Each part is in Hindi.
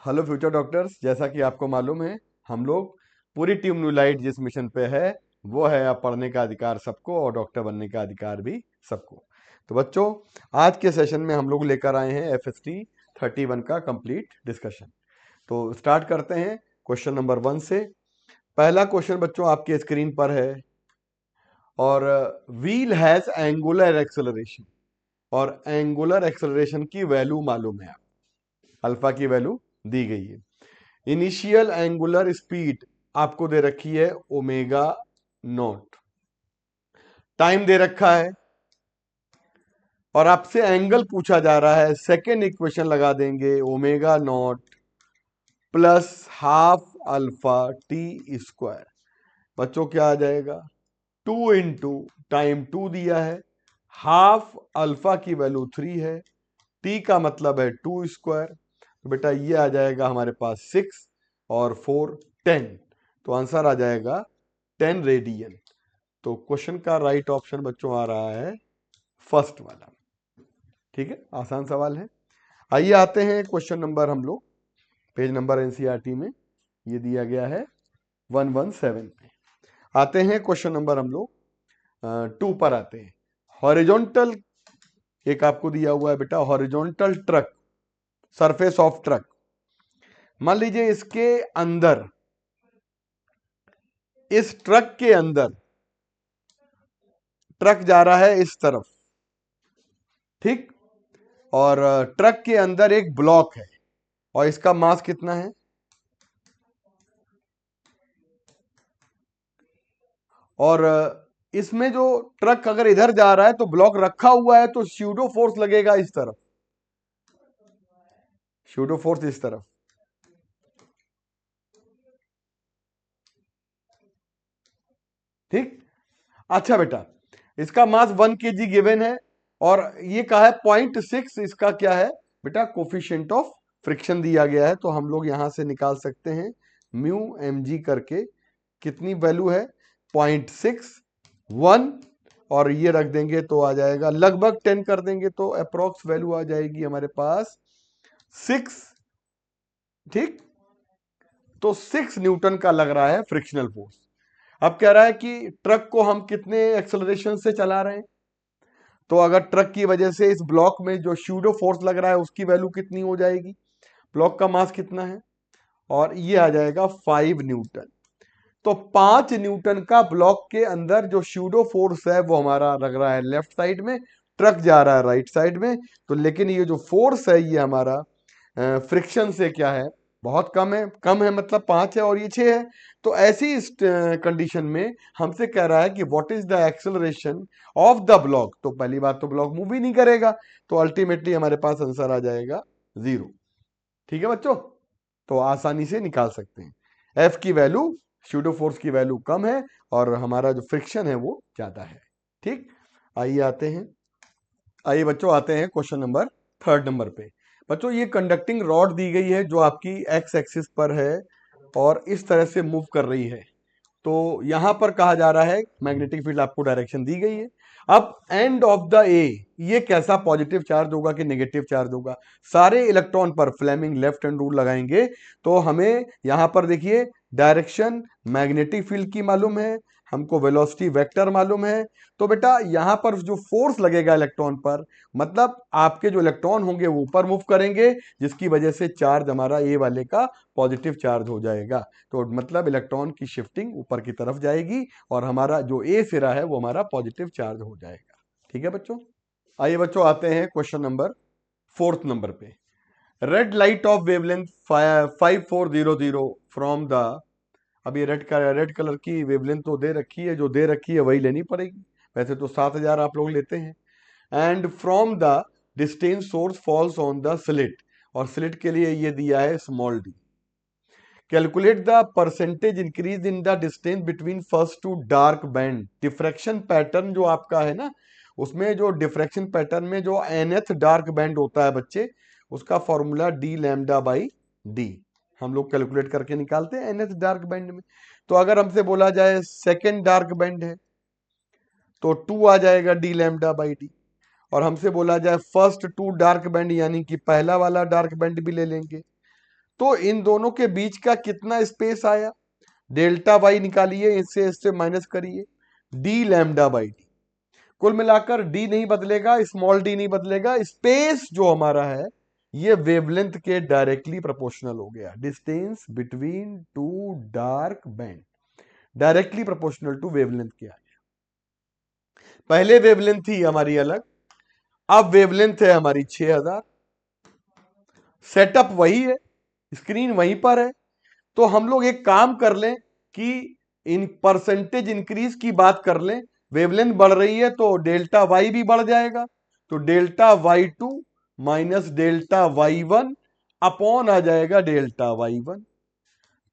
हेलो फ्यूचर डॉक्टर्स, जैसा कि आपको मालूम है हम लोग पूरी टीम न्यू लाइट जिस मिशन पे है वो है अब पढ़ने का अधिकार सबको और डॉक्टर बनने का अधिकार भी सबको। तो बच्चों, आज के सेशन में हम लोग लेकर आए हैं FST 31 का कंप्लीट डिस्कशन। तो स्टार्ट करते हैं क्वेश्चन नंबर 1 से। पहला क्वेश्चन बच्चों आपके स्क्रीन पर है और व्हील हैज एंगुलर एक्सेलरेशन और एंगुलर एक्सेलरेशन की वैल्यू मालूम है। अल्फा की वैल्यू दी गई है। इनिशियल एंगुलर स्पीड आपको दे रखी है ओमेगा नॉट, टाइम दे रखा है और आपसे एंगल पूछा जा रहा है। सेकेंड इक्वेशन लगा देंगे omega naught plus half alpha T square. बच्चों क्या आ जाएगा? 2 इंटू टाइम 2 दिया है, हाफ अल्फा की वैल्यू 3 है, टी का मतलब है 2 स्क्वायर। तो बेटा ये आ जाएगा हमारे पास 6 और 4 10। तो आंसर आ जाएगा 10 रेडियन। तो क्वेश्चन का राइट ऑप्शन बच्चों आ रहा है फर्स्ट वाला। ठीक है, आसान सवाल है। आइए आते हैं क्वेश्चन नंबर, हम लोग पेज नंबर एनसीईआरटी में ये दिया गया है 117 पे। आते हैं क्वेश्चन नंबर हम लोग 2 पर आते हैं। हॉरिजॉन्टल एक आपको दिया हुआ है बेटा, horizontal truck, surface of truck. मान लीजिए इसके अंदर, इस ट्रक के अंदर ट्रक जा रहा है इस तरफ, ठीक, और ट्रक के अंदर एक ब्लॉक है और इसका मास कितना है? और इसमें जो ट्रक अगर इधर जा रहा है तो ब्लॉक रखा हुआ है तो स्यूडो फोर्स लगेगा इस तरफ, स्यूडो फोर्स इस तरफ। ठीक, अच्छा बेटा, इसका मास 1 kg गिवन है और ये कहा है 0.6, इसका क्या है बेटा? कोफिशिएंट ऑफ फ्रिक्शन दिया गया है। तो हम लोग यहां से निकाल सकते हैं म्यू mg करके, कितनी वैल्यू है? 0.61 और ये रख देंगे तो आ जाएगा लगभग 10 कर देंगे तो अप्रोक्स वैल्यू आ जाएगी हमारे पास 6। ठीक, तो 6 न्यूटन का लग रहा है फ्रिक्शनल फोर्स। अब कह रहा है कि ट्रक को हम कितने एक्सेलरेशन से चला रहे हैं, तो अगर ट्रक की वजह से इस ब्लॉक में जो स्यूडो फोर्स लग रहा है उसकी वैल्यू कितनी हो जाएगी? ब्लॉक का मास कितना है? और ये आ जाएगा 5 न्यूटन। तो 5 न्यूटन का ब्लॉक के अंदर जो स्यूडो फोर्स है वो हमारा लग रहा है लेफ्ट साइड में, ट्रक जा रहा है राइट साइड में। तो लेकिन ये जो फोर्स है ये हमारा फ्रिक्शन से क्या है? बहुत कम है। कम है मतलब 5 है और ये 6 है। तो ऐसी कंडीशन में हमसे कह रहा है कि what is the acceleration of the block. तो पहली बात तो ब्लॉक मूव ही नहीं करेगा, तो अल्टीमेटली हमारे पास आंसर आ जाएगा 0। ठीक है बच्चों, तो आसानी से निकाल सकते हैं। एफ की वैल्यू, स्यूडो फोर्स की वैल्यू कम है और हमारा जो फ्रिक्शन है वो ज्यादा है। ठीक, आइए आते हैं, आइए बच्चों आते हैं क्वेश्चन नंबर 3 नंबर पे। बच्चों ये कंडक्टिंग रॉड दी गई है जो आपकी एक्स एक्सिस पर है और इस तरह से मूव कर रही है। तो यहां पर कहा जा रहा है मैग्नेटिक फील्ड आपको डायरेक्शन दी गई है। अब एंड ऑफ द ए ये कैसा पॉजिटिव चार्ज होगा कि नेगेटिव चार्ज होगा? सारे इलेक्ट्रॉन पर फ्लेमिंग लेफ्ट हैंड रूल लगाएंगे तो हमें यहां पर देखिए डायरेक्शन मैग्नेटिक फील्ड की मालूम है, हमको वेलोसिटी वेक्टर मालूम है। तो बेटा यहां पर जो फोर्स लगेगा इलेक्ट्रॉन पर, मतलब आपके जो इलेक्ट्रॉन होंगे वो ऊपर मूव करेंगे, जिसकी वजह से चार्ज हमारा ए वाले का पॉजिटिव चार्ज हो जाएगा। तो मतलब इलेक्ट्रॉन की शिफ्टिंग ऊपर की तरफ जाएगी और हमारा जो ए सिरा है वो हमारा पॉजिटिव चार्ज हो जाएगा। ठीक है बच्चों, आइए बच्चों आते हैं क्वेश्चन नंबर 4 नंबर पे। Red light of wavelength 5400 from the, अब ये रेड कलर की वेवलेंथ तो दे रखी है, जो दे रखी है वही लेनी पड़ेगी। वैसे तो 7000 आप लोग लेते हैं। And from the distance source falls on the slit, और स्लिट के लिए ये दिया है small d. Calculate the percentage increase in the distance between first two dark band. Diffraction pattern जो आपका है ना, उसमें जो डिफ्रैक्शन पैटर्न में जो nth डार्क बैंड होता है बच्चे, उसका formula D lambda by D हम लोग कैलकुलेट करके निकालते हैं nth डार्क बैंड में। तो अगर हमसे बोला जाए सेकेंड डार्क बैंड है तो 2 आ जाएगा डी लैम्डा बाई डी, और हमसे बोला जाए फर्स्ट 2 डार्क बैंड यानी कि पहला वाला डार्क बैंड भी ले लेंगे तो इन दोनों के बीच का कितना स्पेस आया, डेल्टा वाई निकालिए, इससे माइनस करिए, डी लैम्डा बाई डी। कुल मिलाकर डी नहीं बदलेगा, स्मॉल डी नहीं बदलेगा, स्पेस जो हमारा है ये वेवलेंथ के डायरेक्टली प्रोपोर्शनल हो गया, distance between two dark band directly proportional to wavelength के आ गया। पहले वेवलेंथ थी हमारी अलग, अब वेवलेंथ है हमारी 6000, सेटअप वही है, स्क्रीन वहीं पर है। तो हम लोग एक काम कर लें कि इन परसेंटेज इंक्रीज की बात कर लें, वेवलेंथ बढ़ रही है तो डेल्टा वाई भी बढ़ जाएगा, तो delta Y two minus delta Y one upon आ जाएगा डेल्टा वाई वन।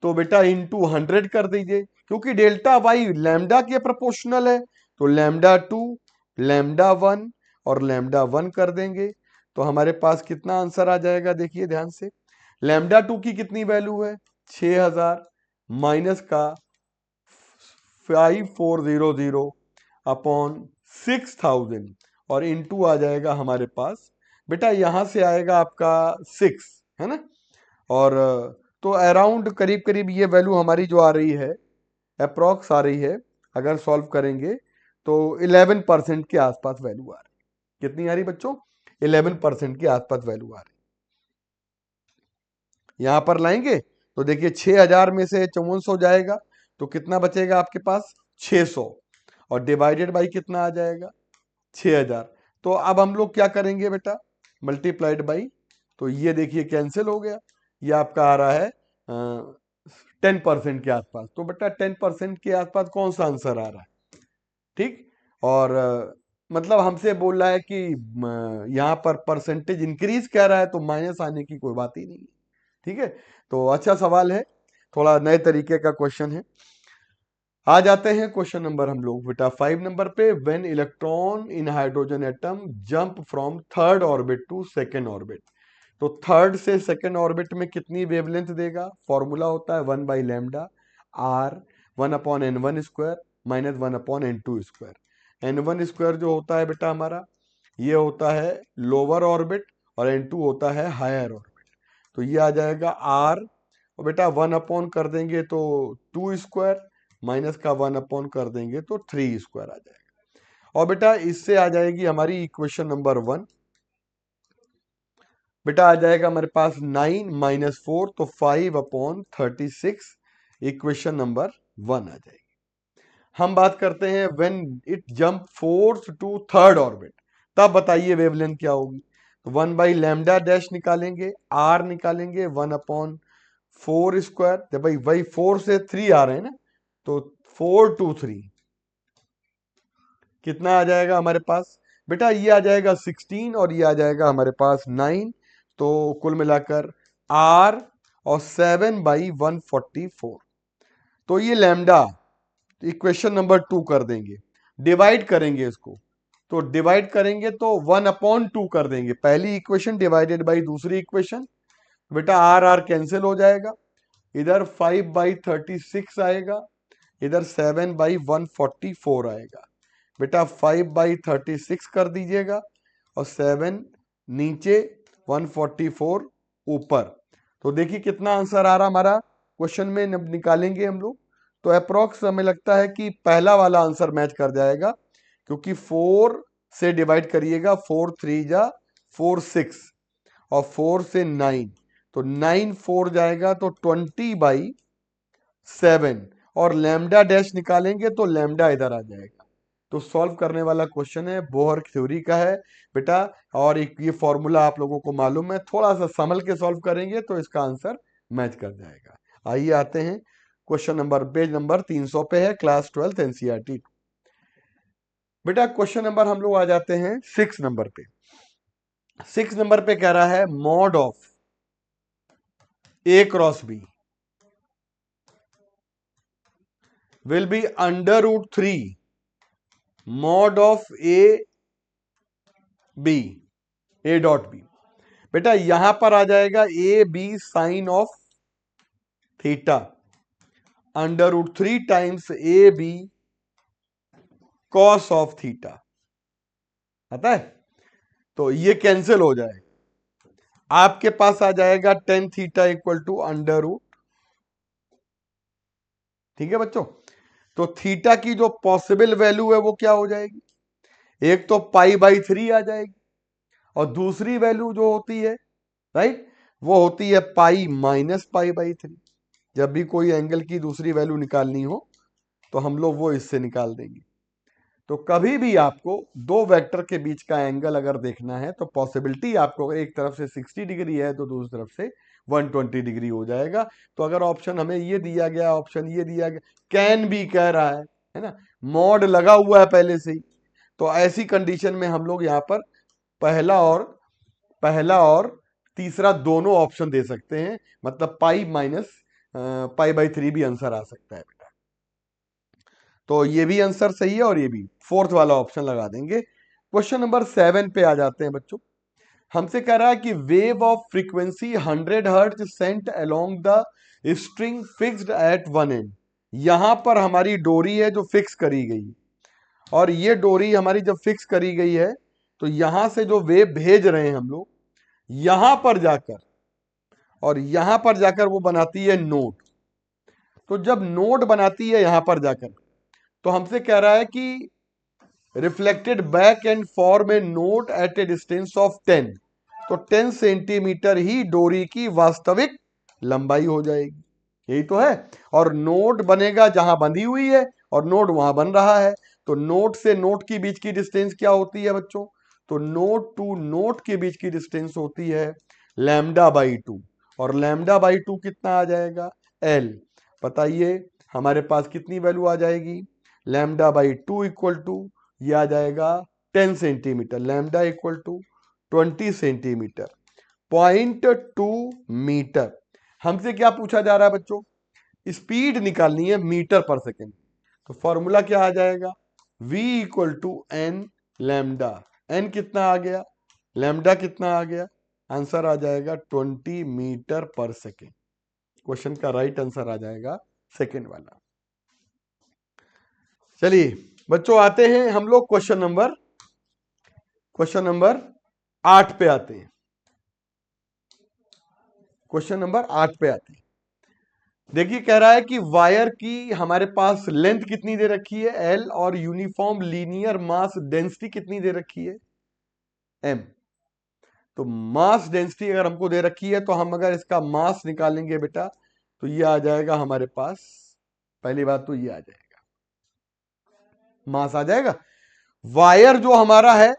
तो बेटा इंटू 100 कर दीजिए, क्योंकि डेल्टा वाई लैम्डा के प्रोपोर्शनल है, तो लैम्डा टू, लैम्डा वन और लैम्डा वन कर देंगे। तो हमारे पास कितना आंसर आ जाएगा, देखिए ध्यान से, लैम्डा टू की कितनी वैल्यू है 6000 माइनस का 5400 अपॉन 6000 और इनटू आ जाएगा हमारे पास, बेटा यहां से आएगा आपका 6, है ना। और तो अराउंड करीब करीब ये वैल्यू हमारी जो आ रही है, अप्रोक्स आ रही है, अगर सॉल्व करेंगे तो 11% के आसपास वैल्यू आ रही है। कितनी आ रही बच्चों, 11% के आसपास वैल्यू आ रही है। यहां पर लाएंगे तो देखिए 6000 में से 5400 जाएगा तो कितना बचेगा आपके पास 600, और डिवाइडेड बाई कितना आ जाएगा 6000। तो अब हम लोग क्या करेंगे बेटा, मल्टीप्लाइड बाई, तो ये देखिए कैंसिल हो गया, ये आपका आ रहा है 10% के आसपास। तो बेटा 10% के आसपास कौन सा आंसर आ रहा है, ठीक। और मतलब हमसे बोल रहा है कि यहाँ पर परसेंटेज इंक्रीज कह रहा है, तो माइनस आने की कोई बात ही नहीं है, ठीक है। तो अच्छा सवाल है, थोड़ा नए तरीके का क्वेश्चन है। आ जाते हैं क्वेश्चन नंबर हम लोग बेटा 5 नंबर पे, when electron in hydrogen atom jump from third orbit to second orbit. तो थर्ड से सेकेंड ऑर्बिट में कितनी वेवलेंथ देगा, फॉर्मूला होता है 1 by lambda R 1 upon n one square minus 1 upon n two square. N one square जो होता है बेटा हमारा, ये होता है लोअर ऑर्बिट, और एन टू होता है हायर ऑर्बिट। तो ये आ जाएगा आर, और बेटा 1 अपॉन कर देंगे तो 2 स्क्वायर माइनस का 1 अपॉन कर देंगे तो 3 स्क्वायर आ जाएगा। और बेटा इससे आ जाएगी हमारी इक्वेशन नंबर 1, बेटा आ जाएगा हमारे पास 9 माइनस 4, तो 5 अपॉन 36 इक्वेशन नंबर 1 आ जाएगी। हम बात करते हैं when it jump fourth to third orbit, तब बताइए वेवलेंथ क्या होगी। तो 1 बाई लैम्डा डैश निकालेंगे, आर निकालेंगे 1 अपॉन 4 स्क्वायर, जब भाई वही 4 से 3 आ रहे हैं ना, तो 4 टू 3 कितना आ जाएगा हमारे पास, बेटा ये आ जाएगा 16 और ये आ जाएगा हमारे पास 9, तो कुल मिलाकर आर और 7 बाई 144। तो ये लैम्डा इक्वेशन नंबर 2 कर देंगे, डिवाइड करेंगे इसको, तो डिवाइड करेंगे तो 1 अपॉन 2 कर देंगे, पहली इक्वेशन डिवाइडेड बाई दूसरी इक्वेशन, बेटा आर आर कैंसिल हो जाएगा, इधर 5 बाई 36 आएगा, इधर 7 बाई 144 आएगा। बेटा 5 बाई 36 कर दीजिएगा और 7 नीचे 144 ऊपर। तो देखिए कितना आंसर आ रहा हमारा क्वेश्चन में, निकालेंगे हम लोग तो अप्रोक्स हमें लगता है कि पहला वाला आंसर मैच कर जाएगा, क्योंकि 4 से डिवाइड करिएगा, 4 3 जा 4 6 और 4 से 9, तो 9 4 जाएगा तो 20/7, और लैम्डा डैश निकालेंगे तो लैम्डा इधर आ जाएगा। तो सॉल्व करने वाला क्वेश्चन है, बोहर थ्योरी का है बेटा, और एक ये फॉर्मूला आप लोगों को मालूम है, थोड़ा सा संभल के सॉल्व करेंगे तो इसका आंसर मैच कर जाएगा। आइए आते हैं क्वेश्चन नंबर, पेज नंबर 300 पे है, क्लास 12 एनसीईआरटी। बेटा क्वेश्चन नंबर हम लोग आ जाते हैं 6 नंबर पे। 6 नंबर पे कह रहा है mod of A cross B will be under root 3 mod of b a dot B. बेटा यहां पर आ जाएगा A B sine of theta under root 3 times A B cos of theta, आता है। तो ये कैंसिल हो जाएगा, आपके पास आ जाएगा tan theta equal to under root. ठीक है बच्चों, तो थीटा की जो पॉसिबल वैल्यू है वो क्या हो जाएगी, एक तो पाई बाई 3 आ जाएगी, और दूसरी वैल्यू जो होती है, राइट, वो होती है पाई माइनस पाई बाई 3। जब भी कोई एंगल की दूसरी वैल्यू निकालनी हो तो हम लोग वो इससे निकाल देंगे। तो कभी भी आपको दो वेक्टर के बीच का एंगल अगर देखना है तो पॉसिबिलिटी आपको एक तरफ से 60 डिग्री है तो दूसरी तरफ से 120 डिग्री हो जाएगा। तो अगर ऑप्शन हमें ये दिया गया, ऑप्शन ये दिया गया, कैन भी कह रहा है ना, मॉड लगा हुआ है पहले से ही, तो ऐसी कंडीशन में हम लोग यहाँ पर पहला और तीसरा दोनों ऑप्शन दे सकते हैं, मतलब पाई माइनस पाई बाई 3 भी आंसर आ सकता है बेटा। तो ये भी आंसर सही है और ये भी, फोर्थ वाला ऑप्शन लगा देंगे। क्वेश्चन नंबर 7 पे आ जाते हैं बच्चों। हमसे कह रहा है कि wave of frequency 100 hertz sent along the string fixed at one end. यहां पर हमारी डोरी है जो फिक्स करी गई है, और ये डोरी हमारी जब फिक्स करी गई है तो यहां से जो वेव भेज रहे हैं हम लोग, यहां पर जाकर और यहां पर जाकर वो बनाती है नोड। तो जब नोड बनाती है यहां पर जाकर, तो हमसे कह रहा है कि reflected back and form a note at a distance of 10, तो 10 सेंटीमीटर ही डोरी की वास्तविक लंबाई हो जाएगी, यही तो है। और नोट बनेगा जहां बंधी हुई है और नोट वहां बन रहा है, तो नोट से नोट के बीच की डिस्टेंस क्या होती है बच्चों, तो नोट टू नोट के बीच की डिस्टेंस होती है लैम्डा बाई 2, और लैम्डा बाई 2 कितना आ जाएगा, एल। बताइए हमारे पास कितनी वैल्यू आ जाएगी, लैम्डा बाई 2 इक्वल टू, ये आ जाएगा 10 centimetre, lambda equal to 20 centimetre, 0.2 metre. हमसे क्या पूछा जा रहा है बच्चों, स्पीड निकालनी है मीटर पर सेकेंड। तो फॉर्मूला क्या आ जाएगा, v equal to n lambda. N कितना आ गया, लैम्डा कितना आ गया, आंसर आ जाएगा 20 मीटर पर सेकेंड। क्वेश्चन का राइट आंसर आ जाएगा सेकेंड वाला। चलिए बच्चों, आते हैं हम लोग क्वेश्चन नंबर 8 पे आते हैं। क्वेश्चन नंबर 8 पे आते हैं। देखिए कह रहा है कि वायर की हमारे पास लेंथ कितनी दे रखी है, एल, और यूनिफॉर्म लीनियर मास डेंसिटी कितनी दे रखी है, एम। तो मास डेंसिटी अगर हमको दे रखी है तो हम अगर इसका मास निकालेंगे बेटा तो ये आ जाएगा हमारे पास, पहली बात तो ये आ जाएगा, मास आ जाएगा। वायर जो हमारा है,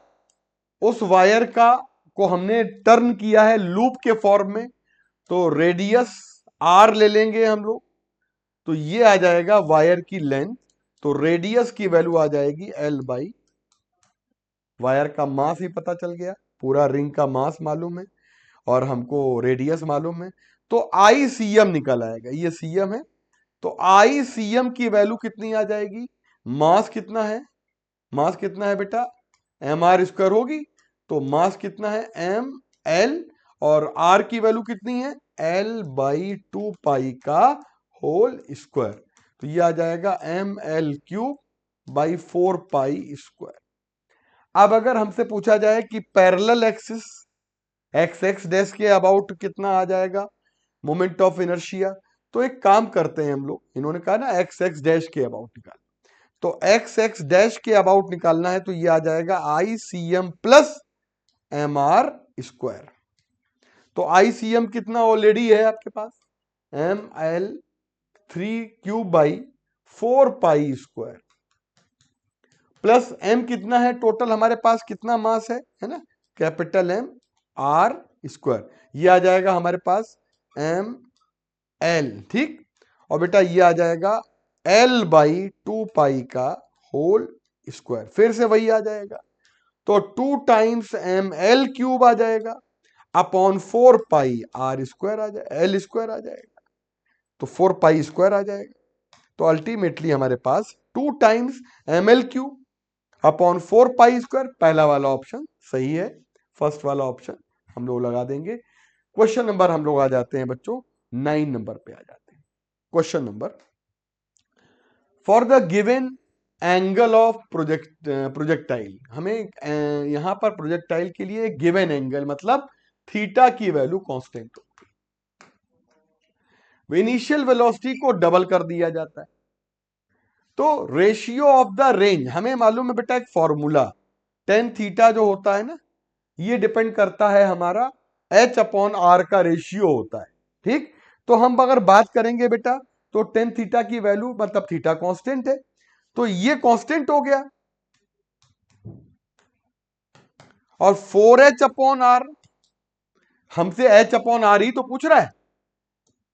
उस वायर का को हमने टर्न किया है लूप के फॉर्म में, तो रेडियस आर ले लेंगे हम लोग, तो ये आ जाएगा वायर की लेंथ। तो रेडियस की वैल्यू आ जाएगी एल बाई, वायर का मास ही पता चल गया, पूरा रिंग का मास मालूम है और हमको रेडियस मालूम है, तो आई सी एम निकल आएगा, ये सी एम है। तो आई सी एम की वैल्यू कितनी आ जाएगी, मास कितना है, मास कितना है बेटा, एम आर स्क्वायर होगी। तो मास कितना है, एम एल, और आर की वैल्यू कितनी है, एल बाई 2 पाई का होल स्क्वायर। तो ये आ जाएगा M L cube by 4 pi square. अब अगर हमसे पूछा जाए कि parallel axis X X dash के अबाउट कितना आ जाएगा मोमेंट ऑफ इनर्शिया, तो एक काम करते हैं हम लोग, इन्होंने कहा ना एक्स एक्स डैश के अबाउट निकाल, तो एक्स एक्स डैश के अबाउट निकालना है तो ये आ जाएगा I C M plus M R square. तो आई सी एम कितना ऑलरेडी है आपके पास, M L 3 cube by 4 pi square, plus M कितना है टोटल हमारे पास, कितना मास है ना, कैपिटल एम आर स्क्वायर, ये आ जाएगा हमारे पास एम एल, ठीक। और बेटा ये आ जाएगा एल बाई 2 पाई का होल स्क्वायर, फिर से वही आ जाएगा, तो 2 टाइम्स एम एल क्यूब आ जाएगा अपॉन 4 पाई आर स्क्वायर आ जाएगा, एल स्क्वायर आ जाएगा, तो 4 पाई स्क्वायर आ जाएगा। तो अल्टीमेटली हमारे पास 2 times M L cube upon 4 pi square, पहला वाला ऑप्शन सही है, फर्स्ट वाला ऑप्शन हम लोग लगा देंगे। क्वेश्चन नंबर हम लोग आ जाते हैं बच्चों 9 नंबर पे आ जाते हैं। Question number, for the given angle of projectile, हमें यहां पर प्रोजेक्टाइल के लिए गिवन एंगल मतलब थीटा की वैल्यू कांस्टेंट होगी। इनिशियल वेलोसिटी को डबल कर दिया जाता है। तो रेशियो ऑफ द रेंज हमें मालूम है बेटा, एक फॉर्मूला टेन थीटा जो होता है ना, ये डिपेंड करता है हमारा h अपॉन आर का रेशियो होता है। ठीक, तो हम अगर बात करेंगे बेटा तो टेन थीटा की वैल्यू मतलब थीटा कांस्टेंट है, तो ये कांस्टेंट हो गया। और 4h अपॉन आर, हमसे h अपॉन आर ही तो पूछ रहा है,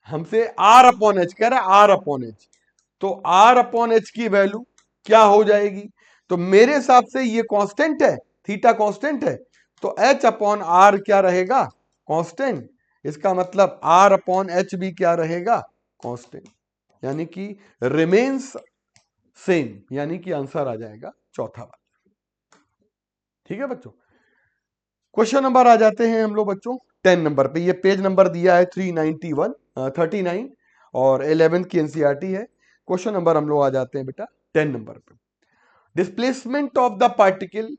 हमसे r अपॉन एच कह रहा है, r अपॉन एच। तो r अपॉन एच की वैल्यू क्या हो जाएगी? तो मेरे हिसाब से ये कांस्टेंट है, थीटा कांस्टेंट है, तो h अपॉन आर क्या रहेगा? कांस्टेंट। इसका मतलब r अपॉन एच भी क्या रहेगा? कांस्टेंट, यानी कि रिमेन्स सेम, यानी कि आंसर आ जाएगा चौथा वाला। ठीक है बच्चों, क्वेश्चन नंबर आ जाते हैं हम लोग बच्चों 10 नंबर पे। ये पेज नंबर दिया है 391 39 और 11 की एनसीईआरटी है। क्वेश्चन नंबर हम लोग आ जाते हैं बेटा 10 नंबर पे। Displacement of the particle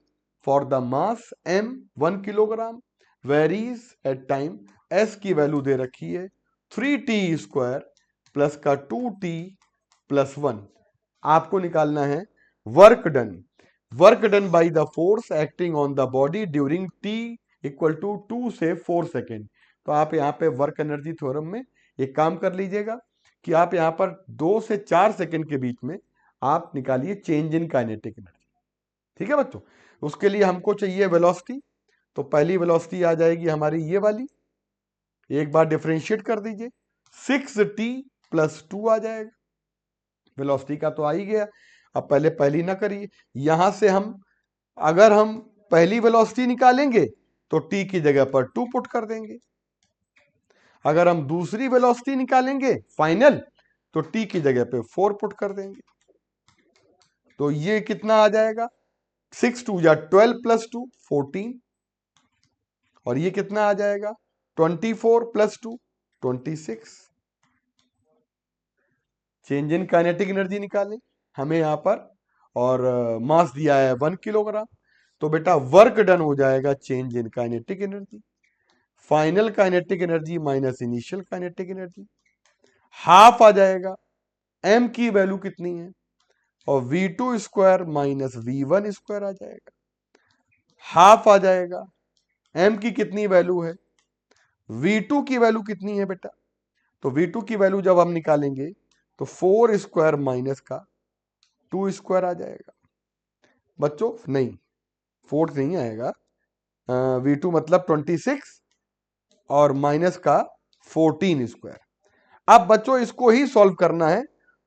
for the mass m 1 kilogram varies at time s की वैल्यू दे रखी है 3t स्क्वायर प्लस का 2t प्लस 1। आपको निकालना है work done by the force acting on the body during t equal to 2 से 4 सेकेंड। तो आप यहाँ पे वर्क एनर्जी थ्योरम में एक काम कर लीजिएगा कि आप यहाँ पर 2 से 4 सेकेंड के बीच में आप निकालिए चेंज इन काइनेटिक एनर्जी। ठीक है बच्चों, उसके लिए हमको चाहिए वेलोसिटी। तो पहली वेलोसिटी आ जाएगी हमारी ये वाली, एक बार डिफरेंशिएट कर दीजिए, 6t प्लस 2 आ जाएगा। वेलोसिटी का तो आ ही गया, अब पहले पहली ना करिए, यहां से हम अगर हम पहली वेलोसिटी निकालेंगे तो t की जगह पर 2 पुट कर देंगे। अगर हम दूसरी वेलोसिटी निकालेंगे फाइनल, तो t की जगह पे 4 पुट कर देंगे। तो ये कितना आ जाएगा? 6 2 या 12 प्लस 2 14, और ये कितना आ जाएगा? 24 plus 2 26। Change in kinetic energy निकालें हमें यहां पर, और मास दिया है 1 किलोग्राम। तो बेटा वर्क डन हो जाएगा change in kinetic energy, final kinetic energy minus initial kinetic energy, half आ जाएगा। m की वैल्यू कितनी है? और v2 square minus v1 square आ जाएगा, हाफ आ जाएगा। m की कितनी वैल्यू है? v2 की वैल्यू कितनी है बेटा? तो v2 की वैल्यू जब हम निकालेंगे तो 4 स्क्वायर माइनस का 2 स्क्वायर आ जाएगा। बच्चों नहीं, 4 नहीं आएगा, v2 मतलब 26 और माइनस का 14 स्क्वायर। अब बच्चों इसको ही सॉल्व करना है,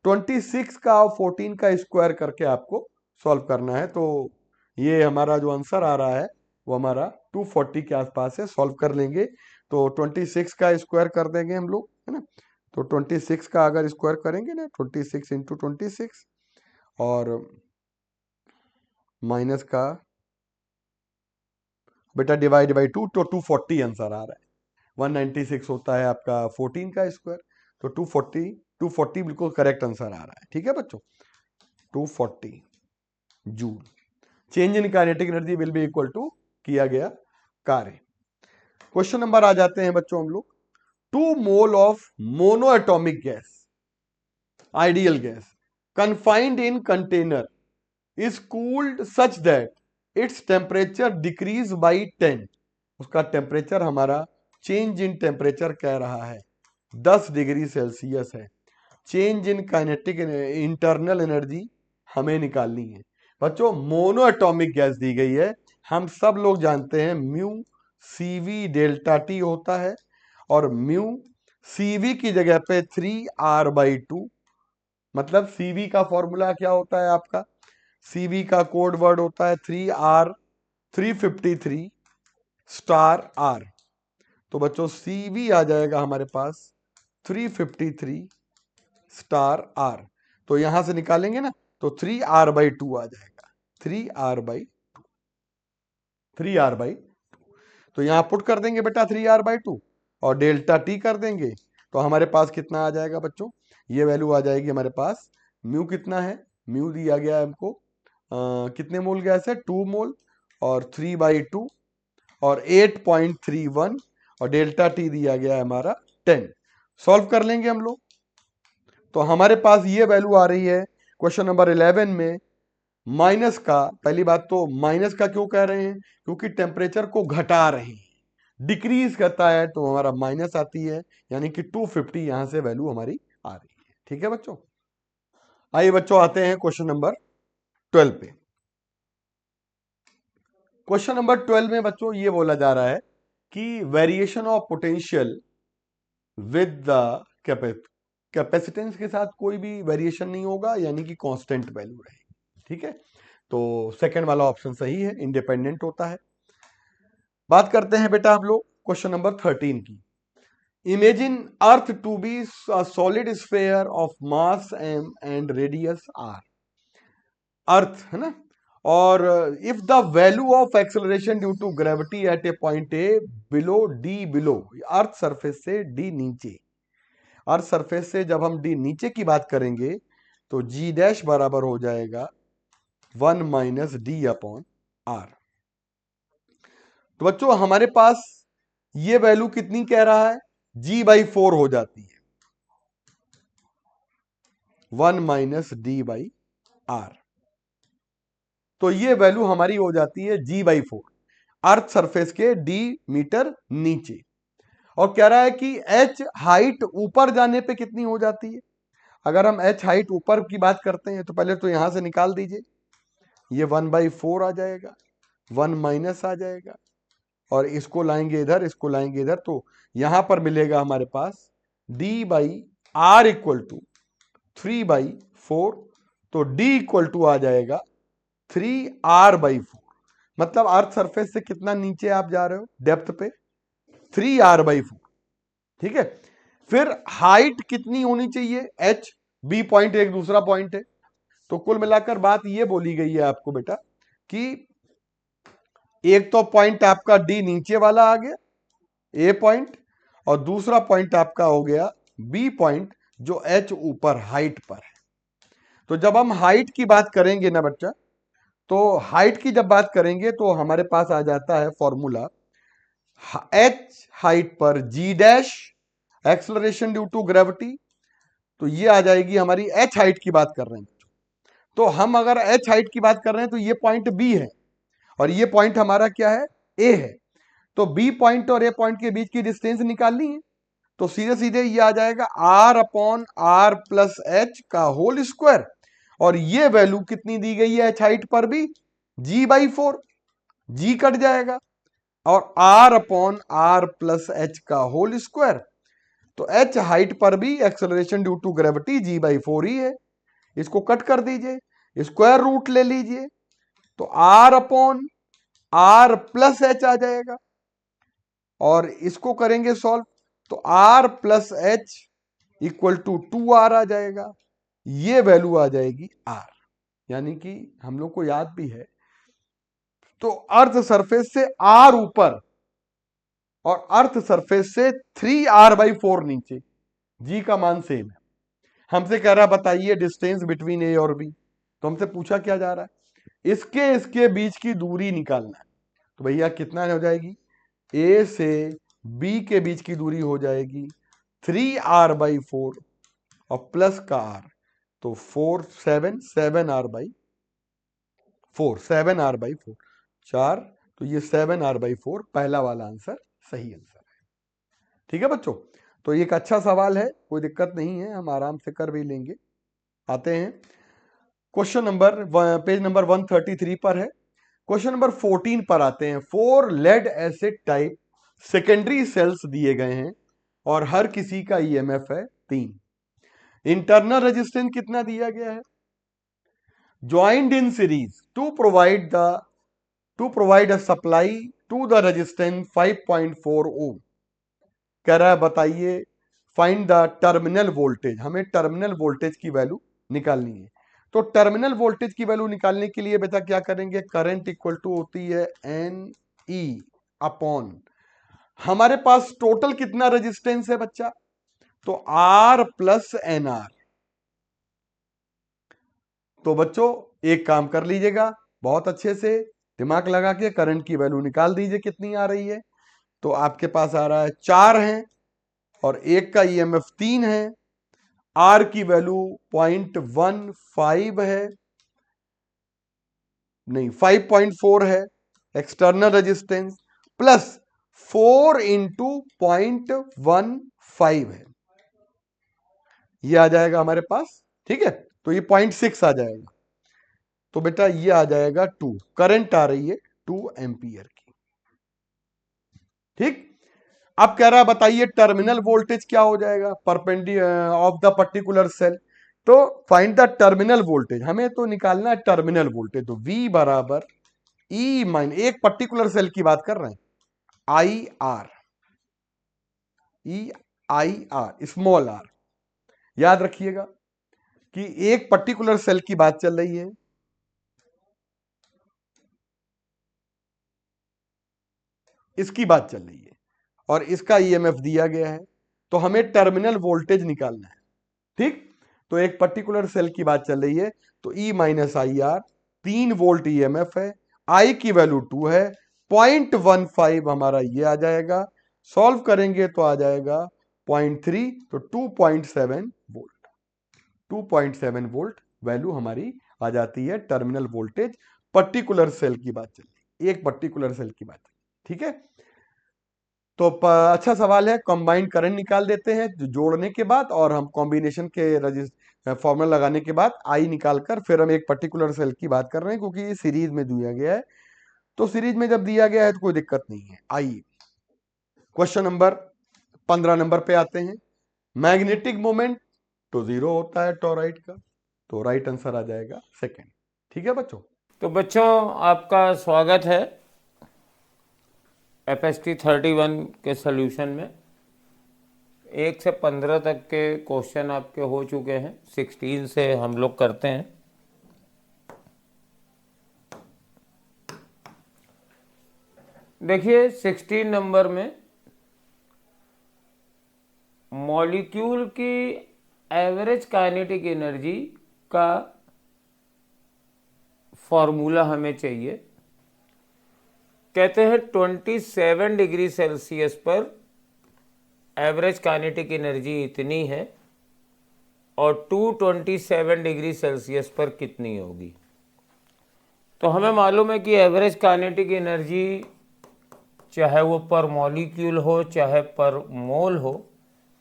26 का और 14 का स्क्वायर करके आपको सॉल्व करना है। तो ये हमारा जो आंसर आ रहा है वो हमारा 240 के आसपास है, सॉल्व कर लेंगे। तो 26 का स्क्वायर कर देंगे हम लोग, है ना। तो 26 का अगर स्क्वायर करेंगे ना, 26 इंटू 26 और माइनस का बेटा डिवाइड बाई 2, तो 240 आंसर आ रहा है। 196 होता है आपका 14 का स्क्वायर, तो 240 बिल्कुल करेक्ट आंसर आ रहा है। ठीक है बच्चों, 240 joule. Change in kinetic energy will be equal to किया गया कार्य। क्वेश्चन नंबर आ जाते हैं बच्चों हम लोग, 2 mole of mono atomic gas, ideal gas, confined in container is cooled such that its temperature decrease by 10। उसका टेम्परेचर हमारा चेंज इन टेम्परेचर कह रहा है 10 डिग्री सेल्सियस है। Change in kinetic internal energy हमें निकालनी है। बच्चों मोनो एटॉमिक गैस दी गई है, हम सब लोग जानते हैं म्यू सीवी डेल्टा टी होता है, और म्यू सीवी की जगह पे 3r/2, मतलब सीवी का फॉर्मूला क्या होता है आपका? सीवी का कोड वर्ड होता है 3r 353 स्टार r। तो बच्चों सीवी आ जाएगा हमारे पास 353 स्टार r। तो यहां से निकालेंगे ना तो 3r/2 आ जाएगा, 3r/2। तो यहां पुट कर देंगे बेटा 3r/2 और डेल्टा टी कर देंगे, तो हमारे पास कितना आ जाएगा बच्चों? ये वैल्यू आ जाएगी हमारे पास, म्यू कितना है? म्यू दिया गया है हमको कितने मोल गैस है? 2 मोल और 3/2 और 8.31 और डेल्टा टी दिया गया है हमारा 10। सॉल्व कर लेंगे हम लोग। तो हमारे पास ये वैल्यू आ रही है क्वेश्चन नंबर 11 में माइनस का। पहली बात तो माइनस का क्यों कह रहे हैं, क्योंकि टेम्परेचर को घटा रहे हैं, डिक्रीज करता है तो हमारा माइनस आती है, यानी कि 250 यहां से वैल्यू हमारी आ रही है। ठीक है बच्चों, आइए बच्चों आते हैं क्वेश्चन नंबर 12 पे। क्वेश्चन नंबर 12 में बच्चों ये बोला जा रहा है कि variation of potential with the capacitance के साथ कोई भी वेरिएशन नहीं होगा, यानी कि कांस्टेंट वैल्यू रहेगी। ठीक है, तो सेकंड वाला ऑप्शन सही है, इंडिपेंडेंट होता है। बात करते हैं बेटा हम लोग क्वेश्चन नंबर 13 की। Imagine earth to be solid sphere of mass m and radius r। Earth है ना, और if the value of acceleration due to gravity at a point A below D, below earth surface से डी नीचे। अर्थ सरफेस से जब हम डी नीचे की बात करेंगे तो जी डैश बराबर हो जाएगा 1 माइनस डी अपॉन आर। तो बच्चों हमारे पास ये वैल्यू कितनी कह रहा है, g/4 हो जाती है, 1 माइनस डी बाई आर। तो ये वैल्यू हमारी हो जाती है g/4 अर्थ सरफेस के d मीटर नीचे। और कह रहा है कि h हाइट ऊपर जाने पे कितनी हो जाती है। अगर हम h हाइट ऊपर की बात करते हैं तो पहले तो यहां से निकाल दीजिए, ये 1/4 आ जाएगा, 1 माइनस आ जाएगा, और इसको लाएंगे इधर, इसको लाएंगे इधर, तो यहां पर मिलेगा हमारे पास d/r इक्वल टू 3/4। तो d इक्वल टू आ जाएगा 3r/4। मतलब अर्थ सरफेस से कितना नीचे आप जा रहे हो डेप्थ पे, 3r/4। ठीक है, फिर हाइट कितनी होनी चाहिए, h, b पॉइंट एक दूसरा पॉइंट है। तो कुल मिलाकर बात ये बोली गई है आपको बेटा कि एक तो पॉइंट आपका डी नीचे वाला आ गया, ए पॉइंट, और दूसरा पॉइंट आपका हो गया बी पॉइंट, जो एच ऊपर हाइट पर है। तो जब हम हाइट की बात करेंगे ना बच्चा, तो हाइट की जब बात करेंगे तो हमारे पास आ जाता है फॉर्मूला एच हाइट पर G dash acceleration due to gravity. तो ये आ जाएगी हमारी एच हाइट की बात कर रहे हैं। तो हम अगर एच हाइट की बात कर रहे हैं तो ये पॉइंट बी है और ये पॉइंट हमारा क्या है, ए है। तो बी पॉइंट और ए पॉइंट के बीच की डिस्टेंस निकालनी है, तो सीधे सीधे ये आ जाएगा R upon R plus H का होल स्क्वायर। और ये वैल्यू कितनी दी गई है एच हाइट पर भी, g/4, जी कट जाएगा, और R upon R plus H का होल स्क्वायर। तो एच हाइट पर भी acceleration due to gravity g/4 ही है। इसको कट कर दीजिए, स्क्वायर रूट ले लीजिए, तो R upon R plus H आ जाएगा, और इसको करेंगे सॉल्व तो R plus H equal to 2r आ जाएगा। ये वैल्यू आ जाएगी r, यानी कि हम लोग को याद भी है। तो अर्थ सरफेस से r ऊपर और अर्थ सरफेस से 3r/4 नीचे, g का मान सेम है। हमसे कह रहा है बताइए डिस्टेंस बिटवीन ए और बी। तो हमसे पूछा क्या जा रहा है, इसके बीच की दूरी निकालना है। तो भैया कितना हो जाएगी, ए से बी के बीच की दूरी हो जाएगी 3r/4 और प्लस का r, तो 7r/4 4, तो ये 7r/4 पहला वाला आंसर सही आंसर है। ठीक है बच्चों, तो एक अच्छा सवाल है, कोई दिक्कत नहीं है, हम आराम से कर भी लेंगे। आते हैं क्वेश्चन नंबर, पेज नंबर 133 पर है। क्वेश्चन नंबर 14 पर आते हैं। 4 lead acid type secondary cells दिए गए हैं और हर किसी का ईएमएफ है 3। इंटरनल रेजिस्टेंस कितना दिया गया है, joined in series to provide a supply to the resistance 5.4 ohm. कह रहा है बताइए फाइंड द टर्मिनल वोल्टेज, हमें टर्मिनल वोल्टेज की वैल्यू निकालनी है। तो टर्मिनल वोल्टेज की वैल्यू निकालने के लिए बेटा क्या करेंगे, करंट इक्वल टू होती है एन ई अपॉन, हमारे पास टोटल कितना रेजिस्टेंस है बच्चा, तो आर प्लस एन आर। तो बच्चों एक काम कर लीजिएगा, बहुत अच्छे से दिमाग लगा के करंट की वैल्यू निकाल दीजिए कितनी आ रही है। तो आपके पास आ रहा है 4 है और एक का ईएमएफ 3 है। आर की वैल्यू 0.15 है, नहीं 5.4 है एक्सटर्नल रेजिस्टेंस, प्लस 4 इंटू 0.15 है, ये आ जाएगा हमारे पास। ठीक है, तो ये 0.6 आ जाएगा। तो बेटा ये आ जाएगा 2, करंट आ रही है 2 एम्पियर की। ठीक, अब कह रहा है बताइए टर्मिनल वोल्टेज क्या हो जाएगा perpendicular of the particular cell. तो फाइंड द टर्मिनल वोल्टेज, हमें तो निकालना है टर्मिनल वोल्टेज। तो V बराबर ई माइन, एक पर्टिकुलर सेल की बात कर रहे हैं, I R, E I R small r. याद रखिएगा कि एक पर्टिकुलर सेल की बात चल रही है, इसकी बात चल रही है और इसका ईएमएफ दिया गया है, तो हमें टर्मिनल वोल्टेज निकालना है। ठीक, तो एक पर्टिकुलर सेल की बात चल रही है, तो E minus I R 3 volt EMF है, I की वैल्यू 2 है, 0.15 हमारा ये आ जाएगा। सॉल्व करेंगे तो आ जाएगा 0.3, तो 2.7 वोल्ट। 2.7 वोल्ट वैल्यू हमारी आ जाती है टर्मिनल वोल्टेज। पर्टिकुलर सेल की बात चल रही है, एक पर्टिकुलर सेल की बात। ठीक है, तो अच्छा सवाल है। कंबाइंड करंट निकाल देते हैं जोड़ने के बाद, और हम कॉम्बिनेशन के फॉर्मूला लगाने के बाद आई निकालकर फिर हम एक पर्टिकुलर सेल की बात कर रहे हैं, क्योंकि ये सीरीज में दिया गया है। तो सीरीज में जब दिया गया है तो कोई दिक्कत नहीं है। आइए क्वेश्चन नंबर 15 नंबर पे आते हैं। मैग्नेटिक मोमेंट तो 0 होता है टॉरॉइड का, तो राइट आंसर आ जाएगा सेकेंड। ठीक है बच्चों। तो बच्चों आपका स्वागत है FST 31 के सॉल्यूशन में। 1 से 15 तक के क्वेश्चन आपके हो चुके हैं, 16 से हम लोग करते हैं। देखिए 16 नंबर में मॉलिक्यूल की एवरेज काइनेटिक एनर्जी का फॉर्मूला हमें चाहिए। कहते हैं 27 डिग्री सेल्सियस पर एवरेज काइनेटिक एनर्जी इतनी है और 227 डिग्री सेल्सियस पर कितनी होगी। तो हमें मालूम है कि एवरेज काइनेटिक एनर्जी चाहे वो पर मॉलिक्यूल हो चाहे पर मोल हो,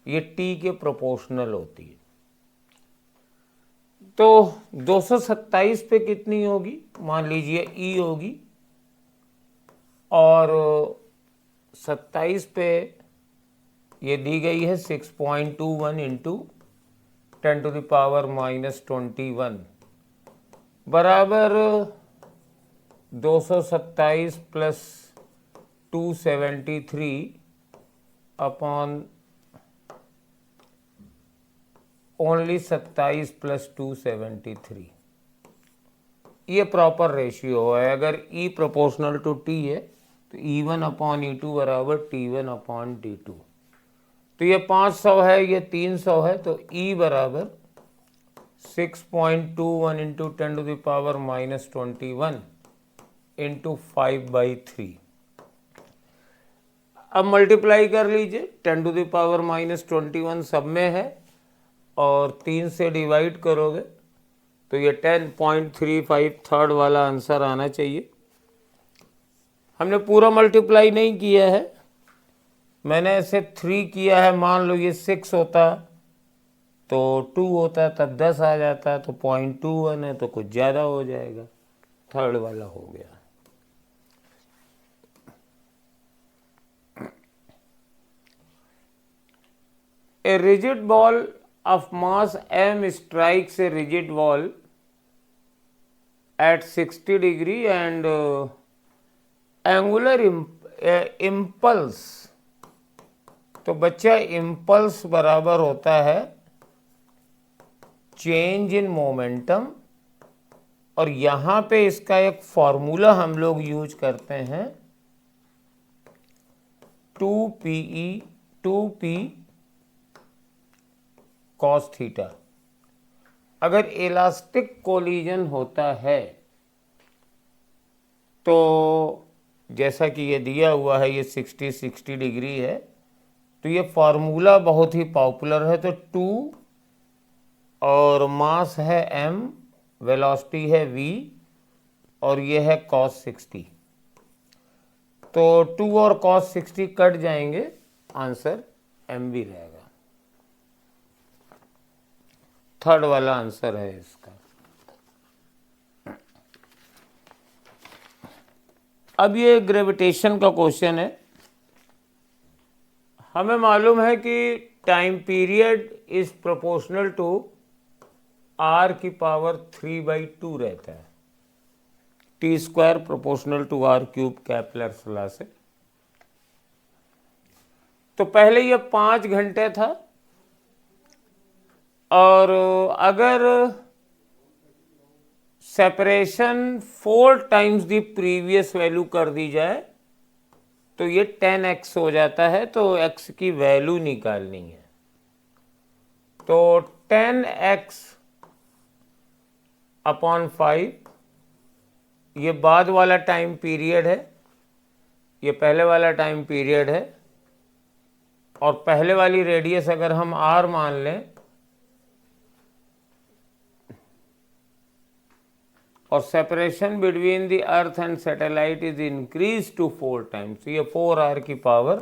ये T के प्रोपोर्शनल होती है। तो 227 पे कितनी होगी, मान लीजिए E होगी, और 27 पे ये दी गई है 6.21 इंटू 10⁻⁻21 बराबर 227 प्लस 273 अपॉन ओनली 27 प्लस 273। ये प्रॉपर रेशियो है। अगर E प्रोपोर्शनल टू T है तो E1 अपॉन E2 बराबर T1 अपॉन T2। तो ये 500 है, ये 300 है, तो E बराबर 6.21 इंटू 10⁻⁻21 इंटू 5/3। अब मल्टीप्लाई कर लीजिए, 10⁻⁻21 सब में है और 3 से डिवाइड करोगे तो ये 10.35 थर्ड वाला आंसर आना चाहिए। हमने पूरा मल्टीप्लाई नहीं किया है, मैंने ऐसे 3 किया है। मान लो ये 6 होता तो 2 होता तब 10 आ जाता, तो 0.21 है तो कुछ ज़्यादा हो जाएगा, थर्ड वाला हो गया। A rigid ball of mass m strikes a rigid wall at 60 degree and angular impulse। तो बच्चा इम्पल्स बराबर होता है चेंज इन मोमेंटम, और यहाँ पे इसका एक फॉर्मूला हम लोग यूज करते हैं 2p cos थीटा। अगर इलास्टिक कोलिजन होता है तो जैसा कि ये दिया हुआ है, ये 60 डिग्री है, तो ये फार्मूला बहुत ही पॉपुलर है। तो 2 और मास है m, वेलोसिटी है v, और ये है cos 60। तो 2 और cos 60 कट जाएंगे, आंसर m भी रहेगा। थर्ड वाला आंसर है इसका। अब ये ग्रेविटेशन का क्वेश्चन है। हमें मालूम है कि time period is proportional to r की पावर 3/2 रहता है। t² proportional to r³ Kepler's law से। तो पहले ये 5 घंटे था, और अगर separation 4 times the previous value कर दी जाए तो ये 10x हो जाता है। तो x की वैल्यू निकालनी है। तो 10x अपॉन 5, ये बाद वाला टाइम पीरियड है, ये पहले वाला टाइम पीरियड है, और पहले वाली रेडियस अगर हम r मान लें, और separation between the earth and satellite is increase to 4 times, ये 4r की पावर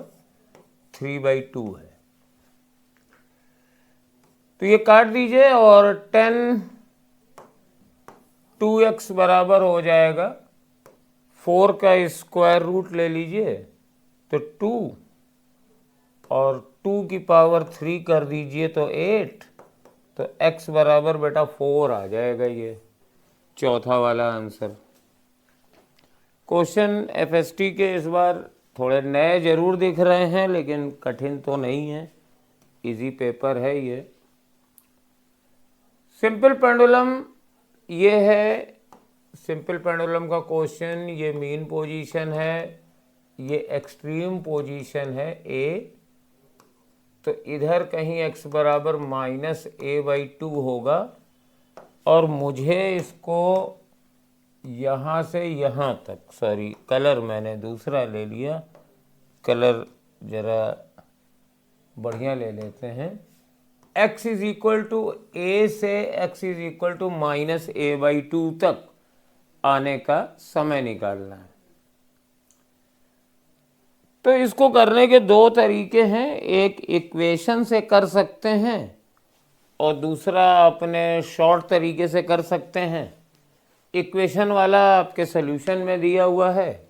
3/2 है। तो ये काट दीजिए, और 2x बराबर हो जाएगा 4 का स्क्वायर रूट ले लीजिए, तो 2, और 2 की पावर 3 कर दीजिए तो 8। तो x बराबर बेटा 4 आ जाएगा। ये चौथा वाला आंसर। क्वेश्चन FST के इस बार थोड़े नए जरूर दिख रहे हैं, लेकिन कठिन तो नहीं है, इजी पेपर है ये। सिंपल पेंडुलम ये है, सिंपल पेंडुलम का क्वेश्चन। ये मीन पोजीशन है, ये एक्सट्रीम पोजीशन है A, तो इधर कहीं x बराबर -a/2 होगा, और मुझे इसको यहाँ से यहाँ तक, सॉरी कलर मैंने दूसरा ले लिया, कलर जरा बढ़िया ले लेते हैं। x is equal to a से x is equal to -a/2 तक आने का समय निकालना है। तो इसको करने के दो तरीके हैं, एक इक्वेशन से कर सकते हैं और दूसरा अपने शॉर्ट तरीके से कर सकते हैं। इक्वेशन वाला आपके सॉल्यूशन में दिया हुआ है,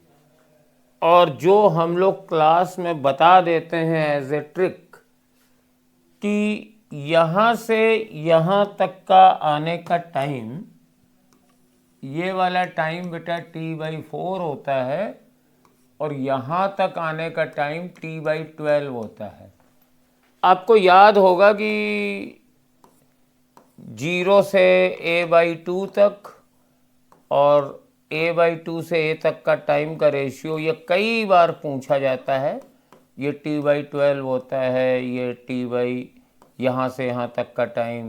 और जो हम लोग क्लास में बता देते हैं एज ए ट्रिक कि यहाँ से यहाँ तक का आने का टाइम, ये वाला टाइम बेटा t/4 होता है, और यहाँ तक आने का टाइम t/12 होता है। आपको याद होगा कि 0 से a/2 तक और a/2 से a तक का टाइम का रेशियो ये कई बार पूछा जाता है। ये t/12 होता है, ये यहाँ से यहाँ तक का टाइम,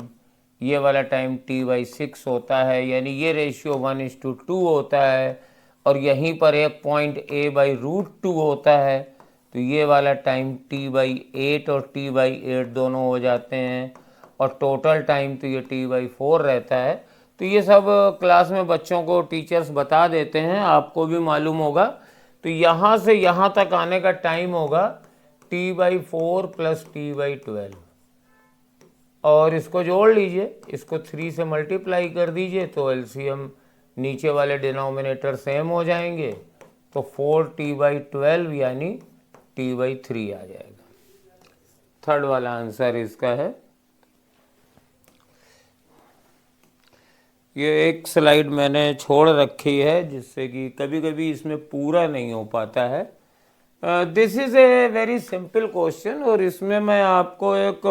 ये वाला टाइम t/6 होता है, यानी ये रेशियो 1:2 होता है, और यहीं पर एक पॉइंट a/√2 होता है। तो ये वाला टाइम t/8 और t/8 दोनों हो जाते हैं, और टोटल टाइम तो ये t/4 रहता है। तो ये सब क्लास में बच्चों को टीचर्स बता देते हैं, आपको भी मालूम होगा। तो यहाँ से यहाँ तक आने का टाइम होगा t/4 प्लस t/12, और इसको जोड़ लीजिए, इसको 3 से मल्टीप्लाई कर दीजिए, तो एलसीएम नीचे वाले डिनोमिनेटर सेम हो जाएंगे, तो 4t/12 यानी t/3 आ जाएगा। थर्ड वाला आंसर इसका है। ये एक स्लाइड मैंने छोड़ रखी है, जिससे कि कभी कभी इसमें पूरा नहीं हो पाता है। This is a very simple question, और इसमें मैं आपको एक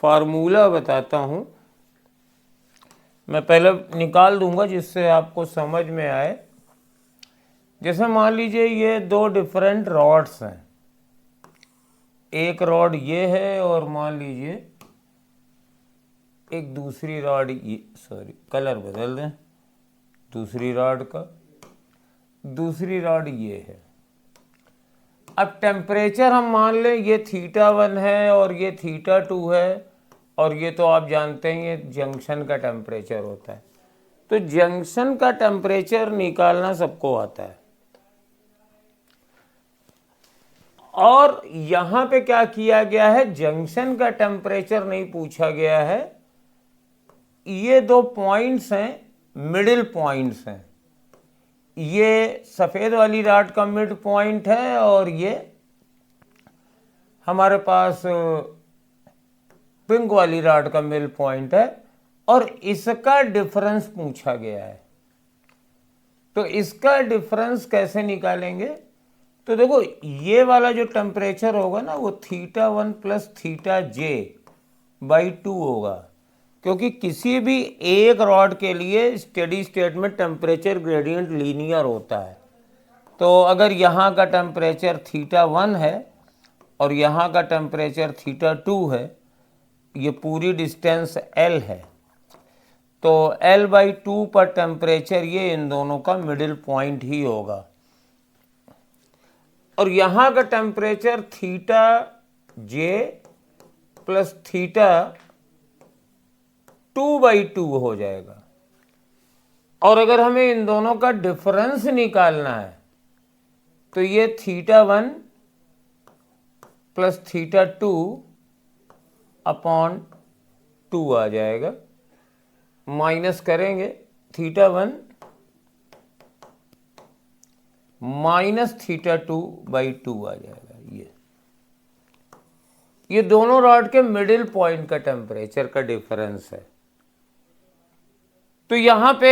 फार्मूला बताता हूँ। मैं पहले निकाल दूंगा जिससे आपको समझ में आए। जैसे मान लीजिए ये दो डिफरेंट रॉड्स हैं, एक रॉड ये है, और मान लीजिए एक दूसरी रॉड, ये सॉरी कलर बदल दें दूसरी रॉड का, दूसरी रॉड ये है। अब टेम्परेचर हम मान लें ये θ1 है और ये θ2 है, और ये तो आप जानते हैं ये जंक्शन का टेम्परेचर होता है। तो जंक्शन का टेम्परेचर निकालना सबको आता है। और यहां पे क्या किया गया है, जंक्शन का टेम्परेचर नहीं पूछा गया है। ये दो पॉइंट्स हैं, मिडिल पॉइंट्स हैं। ये सफेद वाली रॉड का मिड पॉइंट है और ये हमारे पास पिंक वाली रॉड का मिड पॉइंट है, और इसका डिफरेंस पूछा गया है। तो इसका डिफरेंस कैसे निकालेंगे? तो देखो ये वाला जो टेम्परेचर होगा ना वो θ1 प्लस θj/2 होगा, क्योंकि किसी भी एक रॉड के लिए स्टेडी स्टेट में टेम्परेचर ग्रेडियंट लीनियर होता है। तो अगर यहाँ का टेम्परेचर θ1 है और यहाँ का टेम्परेचर θ2 है, ये पूरी डिस्टेंस L है, तो L/2 पर टेम्परेचर ये इन दोनों का मिडिल पॉइंट ही होगा। और यहाँ का टेम्परेचर θj प्लस θ2/2 हो जाएगा। और अगर हमें इन दोनों का डिफरेंस निकालना है तो ये θ1 प्लस θ2/2 आ जाएगा। माइनस करेंगे θ1 माइनस θ2/2 आ जाएगा। ये दोनों रॉड के मिडिल पॉइंट का टेम्परेचर का डिफरेंस है। तो यहां पे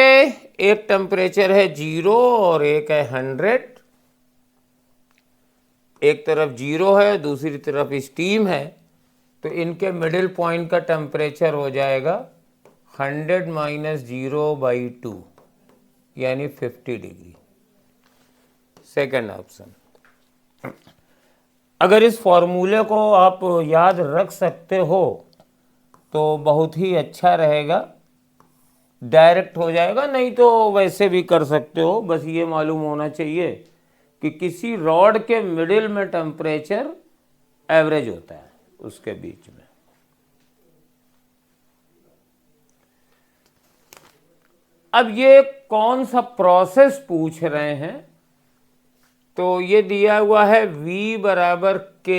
एक टेम्परेचर है 0 और एक है 100। एक तरफ 0 है, दूसरी तरफ स्टीम है, तो इनके मिडिल पॉइंट का टेम्परेचर हो जाएगा 100 माइनस 0/2 यानी 50 डिग्री। Second option. अगर इस फॉर्मूले को आप याद रख सकते हो तो बहुत ही अच्छा रहेगा, डायरेक्ट हो जाएगा। नहीं तो वैसे भी कर सकते हो, बस ये मालूम होना चाहिए कि किसी रॉड के मिडिल में टेम्परेचर एवरेज होता है उसके बीच में। अब ये कौन सा प्रोसेस पूछ रहे हैं, तो ये दिया हुआ है V बराबर K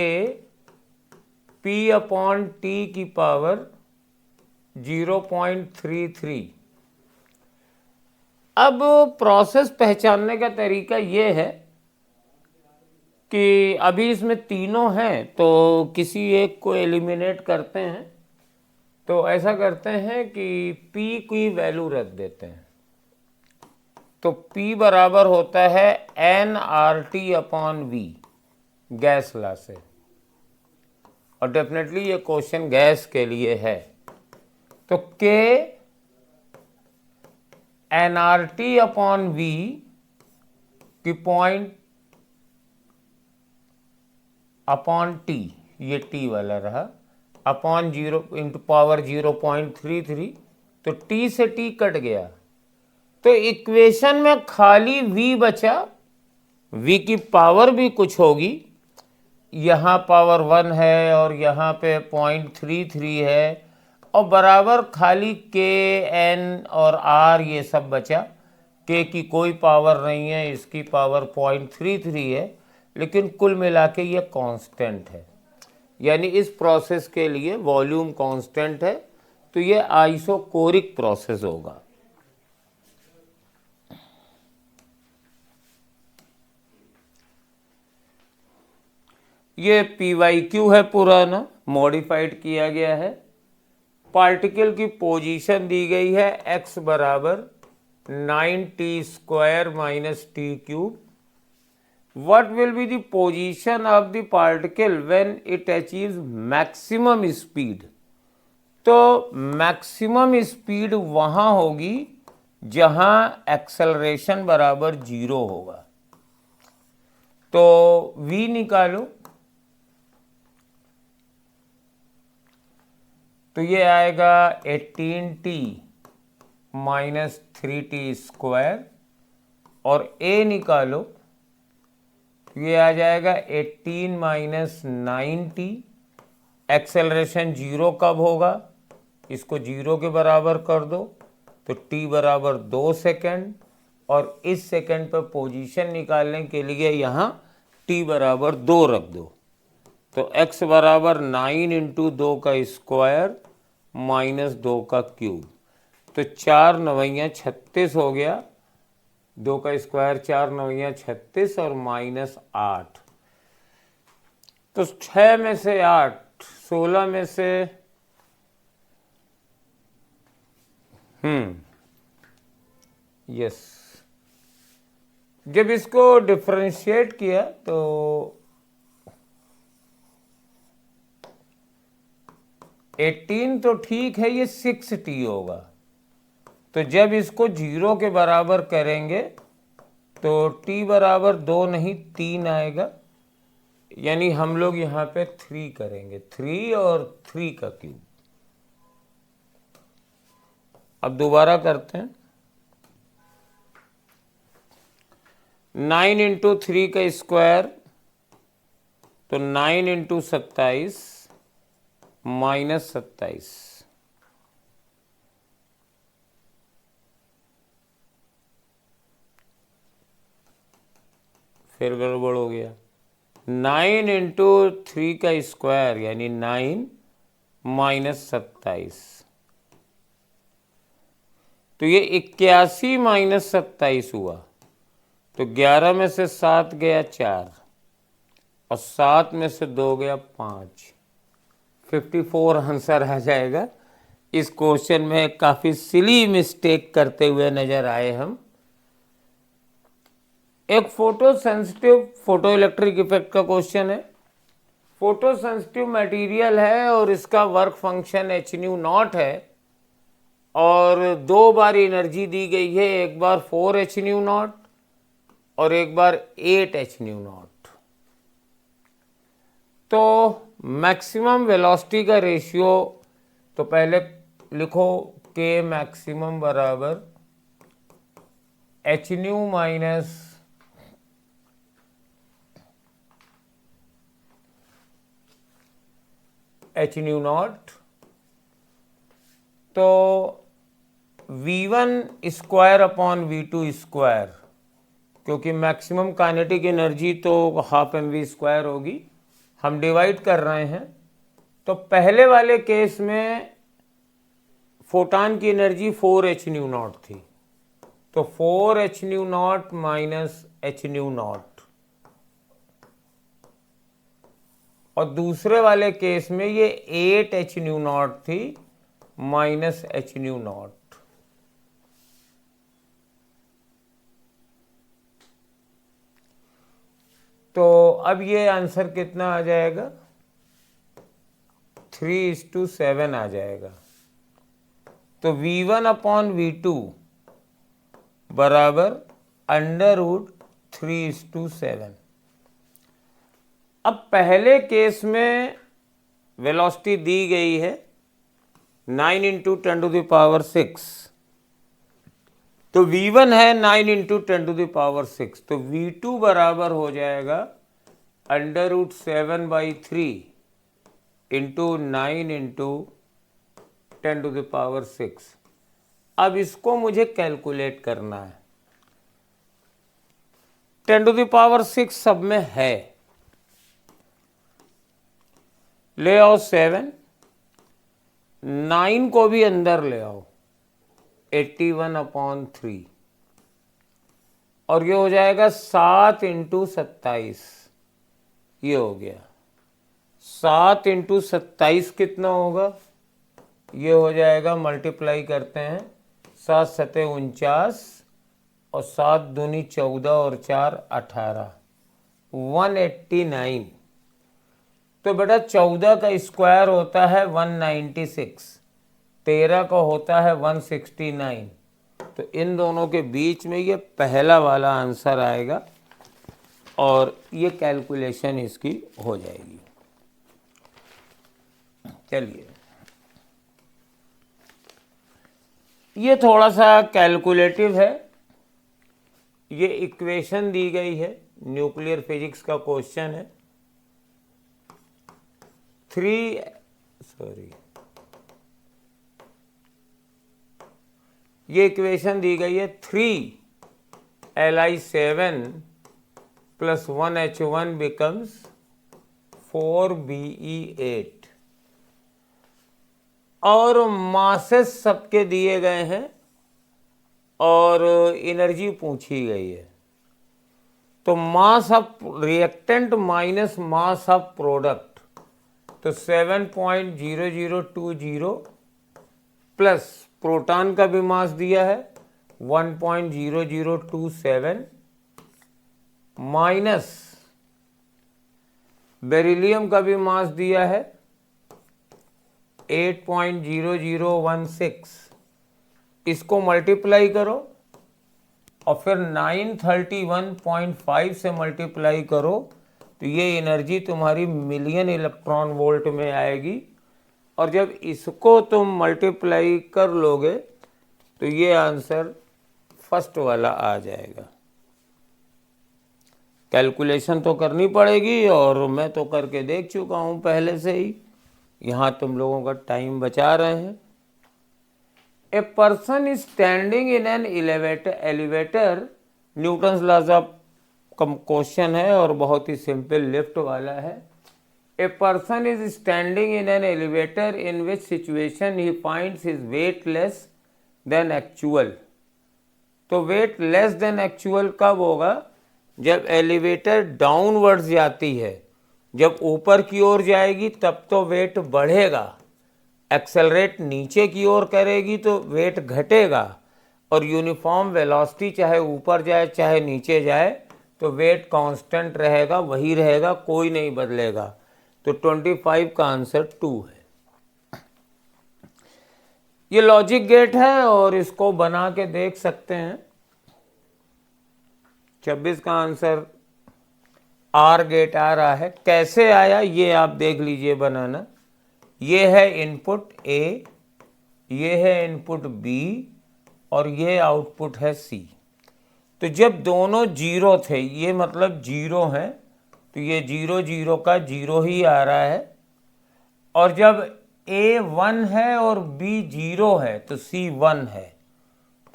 P/T की पावर 0.33। अब प्रोसेस पहचानने का तरीका ये है कि अभी इसमें तीनों हैं, तो किसी एक को एलिमिनेट करते हैं। तो ऐसा करते हैं कि P की वैल्यू रख देते हैं। तो P बराबर होता है nRT/V गैस लॉ से, और डेफिनेटली ये क्वेश्चन गैस के लिए है। तो K nRT/V की पॉइंट अपॉन T, ये T वाला रहा, अपॉन 0 इंटू पावर 0.33, तो T से T कट गया, तो इक्वेशन में खाली V बचा। V की पावर भी कुछ होगी, यहाँ पावर 1 है और यहाँ पे 0.33 है, और बराबर खाली K N और R ये सब बचा। K की कोई पावर नहीं है, इसकी पावर 0.33 है, लेकिन कुल मिला के ये कांस्टेंट है, यानी इस प्रोसेस के लिए वॉल्यूम कांस्टेंट है। तो ये आइसोकोरिक प्रोसेस होगा। ये PYQ है पुराना, मॉडिफाइड किया गया है। पार्टिकल की पोजीशन दी गई है x बराबर 9t² minus t³। What will be the position of the particle when it achieves maximum speed? तो मैक्सिमम स्पीड वहां होगी जहां एक्सेलरेशन बराबर 0 होगा। तो V निकालो, तो ये आएगा 18t माइनस 3t² और a निकालो, ये आ जाएगा 18 माइनस 90। एक्सेलरेशन 0 कब होगा, इसको 0 के बराबर कर दो तो t बराबर 2 सेकेंड, और इस सेकेंड पर पोजीशन निकालने के लिए यहाँ t बराबर 2 रख दो। तो x बराबर 9 इंटू 2 का स्क्वायर माइनस 2 का क्यूब, तो 4 9 36 हो गया। 2 का स्क्वायर 4 9 36 और माइनस 8, तो 6 में से 8, 16 में से यस, जब इसको डिफरेंशिएट किया तो 18 तो ठीक है, ये 6t होगा। तो जब इसको 0 के बराबर करेंगे तो t बराबर 2 नहीं 3 आएगा, यानी हम लोग यहाँ पे 3 करेंगे, 3 और 3 का क्यूब। अब दोबारा करते हैं, 9 इंटू 3 का स्क्वायर, तो 9 इंटू 27 माइनस 27, फिर गड़बड़ हो गया। 9 इंटू 3 का स्क्वायर यानी 9 माइनस 27, तो ये 81 माइनस 27 हुआ। तो 11 में से 7 गया 4, और 7 में से 2 गया 5, 54 आंसर आ जाएगा। इस क्वेश्चन में काफ़ी सिली मिस्टेक करते हुए नजर आए हम। एक photo sensitive photo electric effect का क्वेश्चन है। फोटो सेंसिटिव मटेरियल है और इसका work function H new not है, और 2 बार एनर्जी दी गई है, एक बार 4 एच न्यू नॉट और एक बार 8 एच न्यू नॉट। तो मैक्सिमम वेलोसिटी का रेशियो, तो पहले लिखो के मैक्सिमम बराबर H new minus H new not, तो v1 square upon v2 square, क्योंकि मैक्सिमम काइनेटिक एनर्जी तो हाफ mv स्क्वायर होगी, हम डिवाइड कर रहे हैं। तो पहले वाले केस में फोटान की एनर्जी 4 एच न्यू नॉट थी, तो 4 H new not minus H new not, और दूसरे वाले केस में ये 8 एच न्यू नॉट थी माइनस एच न्यू नॉट। तो अब ये आंसर कितना आ जाएगा, 3:7 आ जाएगा। तो v1 अपॉन v2 बराबर √3:7। अब पहले केस में वेलोसिटी दी गई है 9 इंटू 10⁻⁶, तो v1 है 9 इंटू 10⁻⁶, तो v2 बराबर हो जाएगा √7/3 इंटू 9 इंटू 10⁻⁶। अब इसको मुझे कैलकुलेट करना है। 10⁻⁶ सब में है, ले आओ 7, 9 को भी अंदर ले आओ, 81/3, और ये हो जाएगा 7 इंटू 27, ये हो गया 7 इंटू 27 कितना होगा, ये हो जाएगा, मल्टीप्लाई करते हैं, 7 सते 49 और 7 दूनी 14 और 4 18, 189। तो बेटा 14 का स्क्वायर होता है 196, 13 का होता है 169, तो इन दोनों के बीच में ये पहला वाला आंसर आएगा और ये कैलकुलेशन इसकी हो जाएगी। चलिए, ये थोड़ा सा कैलकुलेटिव है, ये इक्वेशन दी गई है, न्यूक्लियर फिजिक्स का क्वेश्चन है। ये इक्वेशन दी गई है 3Li7 plus 1H1 becomes 4Be8 और मासेस सबके दिए गए हैं और एनर्जी पूछी गई है। तो mass of reactant minus mass of product, तो 7.0020 प्लस प्रोटॉन का भी मास दिया है 1.0027 माइनस बेरिलियम का भी मास दिया है 8.0016। इसको मल्टीप्लाई करो और फिर 931.5 से मल्टीप्लाई करो तो ये एनर्जी तुम्हारी मिलियन इलेक्ट्रॉन वोल्ट में आएगी। और जब इसको तुम मल्टीप्लाई कर लोगे तो ये आंसर फर्स्ट वाला आ जाएगा। कैलकुलेशन तो करनी पड़ेगी और मैं तो करके देख चुका हूँ पहले से ही, यहाँ तुम लोगों का टाइम बचा रहे हैं। A person is standing in an elevator, Newton's laws of question है और बहुत ही सिंपल लिफ्ट वाला है। A person is standing in an elevator in which situation he finds his weight less than actual. तो वेट लेस देन एक्चुअल कब होगा? जब एलिवेटर डाउनवर्ड्स जाती है, जब ऊपर की ओर जाएगी तब तो वेट बढ़ेगा, एक्सेलरेट नीचे की ओर करेगी तो वेट घटेगा, और यूनिफॉर्म वेलोसिटी चाहे ऊपर जाए चाहे नीचे जाए तो वेट कांस्टेंट रहेगा, वही रहेगा, कोई नहीं बदलेगा। तो 25 का आंसर 2 है। ये लॉजिक गेट है और इसको बना के देख सकते हैं। 26 का आंसर आर गेट आ रहा है। कैसे आया ये आप देख लीजिए बनाना। ये है इनपुट ए, ये है इनपुट बी और ये आउटपुट है सी। तो जब दोनों जीरो थे, ये मतलब जीरो है, तो ये 0 0 का 0 ही आ रहा है। और जब ए 1 है और बी 0 है तो सी 1 है,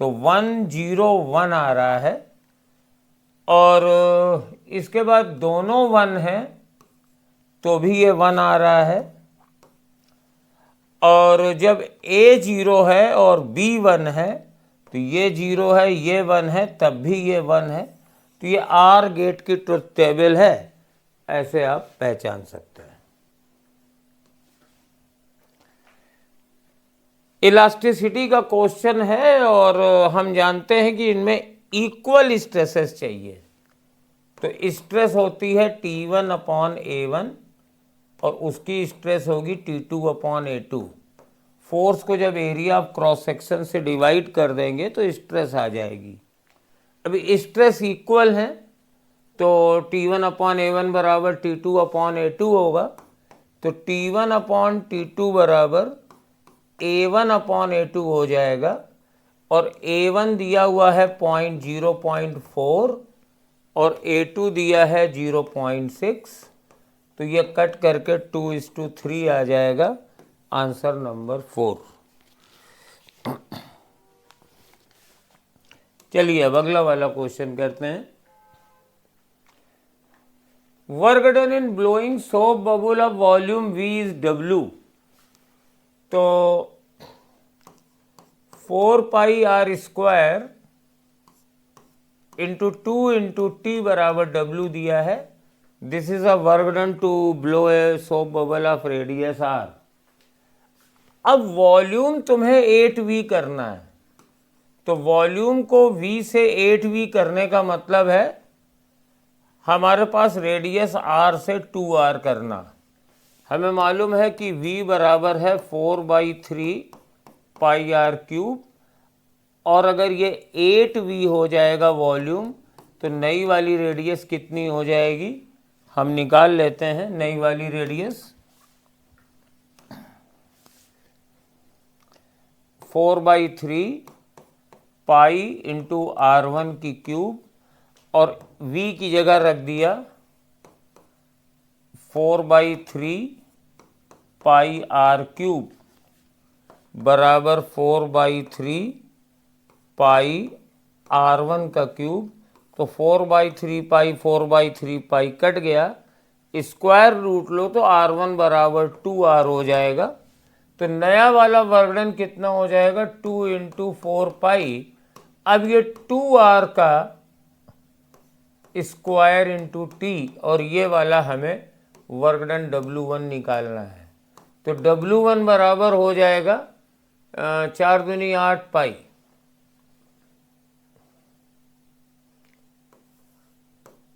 तो 1 0 1 आ रहा है। और इसके बाद दोनों 1 हैं तो भी ये 1 आ रहा है। और जब A 0 है और B 1 है तो ये 0 है, ये 1 है, तब भी ये 1 है। तो ये आर गेट की ट्रुथ टेबल है, ऐसे आप पहचान सकते हैं। इलास्टिसिटी का क्वेश्चन है और हम जानते हैं कि इनमें इक्वल स्ट्रेसेस चाहिए। तो स्ट्रेस होती है T1 अपॉन A1 और उसकी स्ट्रेस होगी T2 अपॉन A2। फोर्स को जब एरिया ऑफ क्रॉस सेक्शन से डिवाइड कर देंगे तो स्ट्रेस आ जाएगी। अभी स्ट्रेस इक्वल है तो T1 अपॉन A1 बराबर T2 अपॉन A2 होगा। तो T1 अपॉन T2 बराबर A1 अपॉन A2 हो जाएगा। और A1 दिया हुआ है 0.4 और A2 दिया है 0.6, तो ये कट करके 2:3 आ जाएगा। Answer number 4। चलिए अब अगला वाला क्वेश्चन करते हैं। Work done in blowing soap bubble of volume V is W। तो 4 pi R square into 2 into T बराबर W दिया है। This is a work done to blow a soap bubble of radius R। अब वॉल्यूम तुम्हें 8V करना है, तो वॉल्यूम को V से 8V करने का मतलब है हमारे पास रेडियस R से 2R करना। हमें मालूम है कि V बराबर है 4/3 पाई R क्यूब, और अगर ये 8V हो जाएगा वॉल्यूम तो नई वाली रेडियस कितनी हो जाएगी, हम निकाल लेते हैं नई वाली रेडियस। 4/3 पाई इंटू R1 की क्यूब और v की जगह रख दिया 4/3 पाई आर क्यूब बराबर 4/3 पाई R1 का क्यूब। तो 4/3 पाई 4/3 पाई कट गया, स्क्वायर रूट लो तो R1 बराबर 2R हो जाएगा। तो नया वाला वर्गडन कितना हो जाएगा 2 × 4 पाई। अब ये 2R का स्क्वायर इंटू टी और ये वाला हमें वर्गडन W1 निकालना है। तो W1 बराबर हो जाएगा 4 दूनी 8 पाई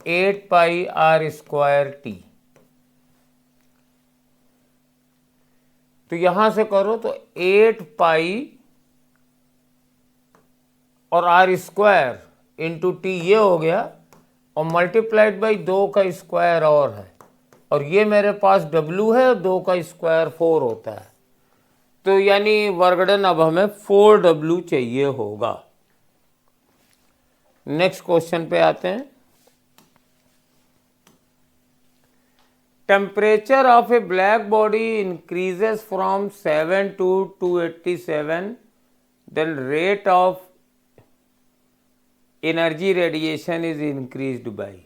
8 पाई R स्क्वायर टी। तो यहां से करो तो 8 पाई और R स्क्वायर इंटू टी ये हो गया, और मल्टीप्लाइड बाई 2 का स्क्वायर और है, और ये मेरे पास W है और 2 का स्क्वायर 4 होता है। तो यानी वर्गडन अब हमें 4W चाहिए होगा। नेक्स्ट क्वेश्चन पे आते हैं। Temperature of a black body increases from 7 to 287, then rate of energy radiation is increased by.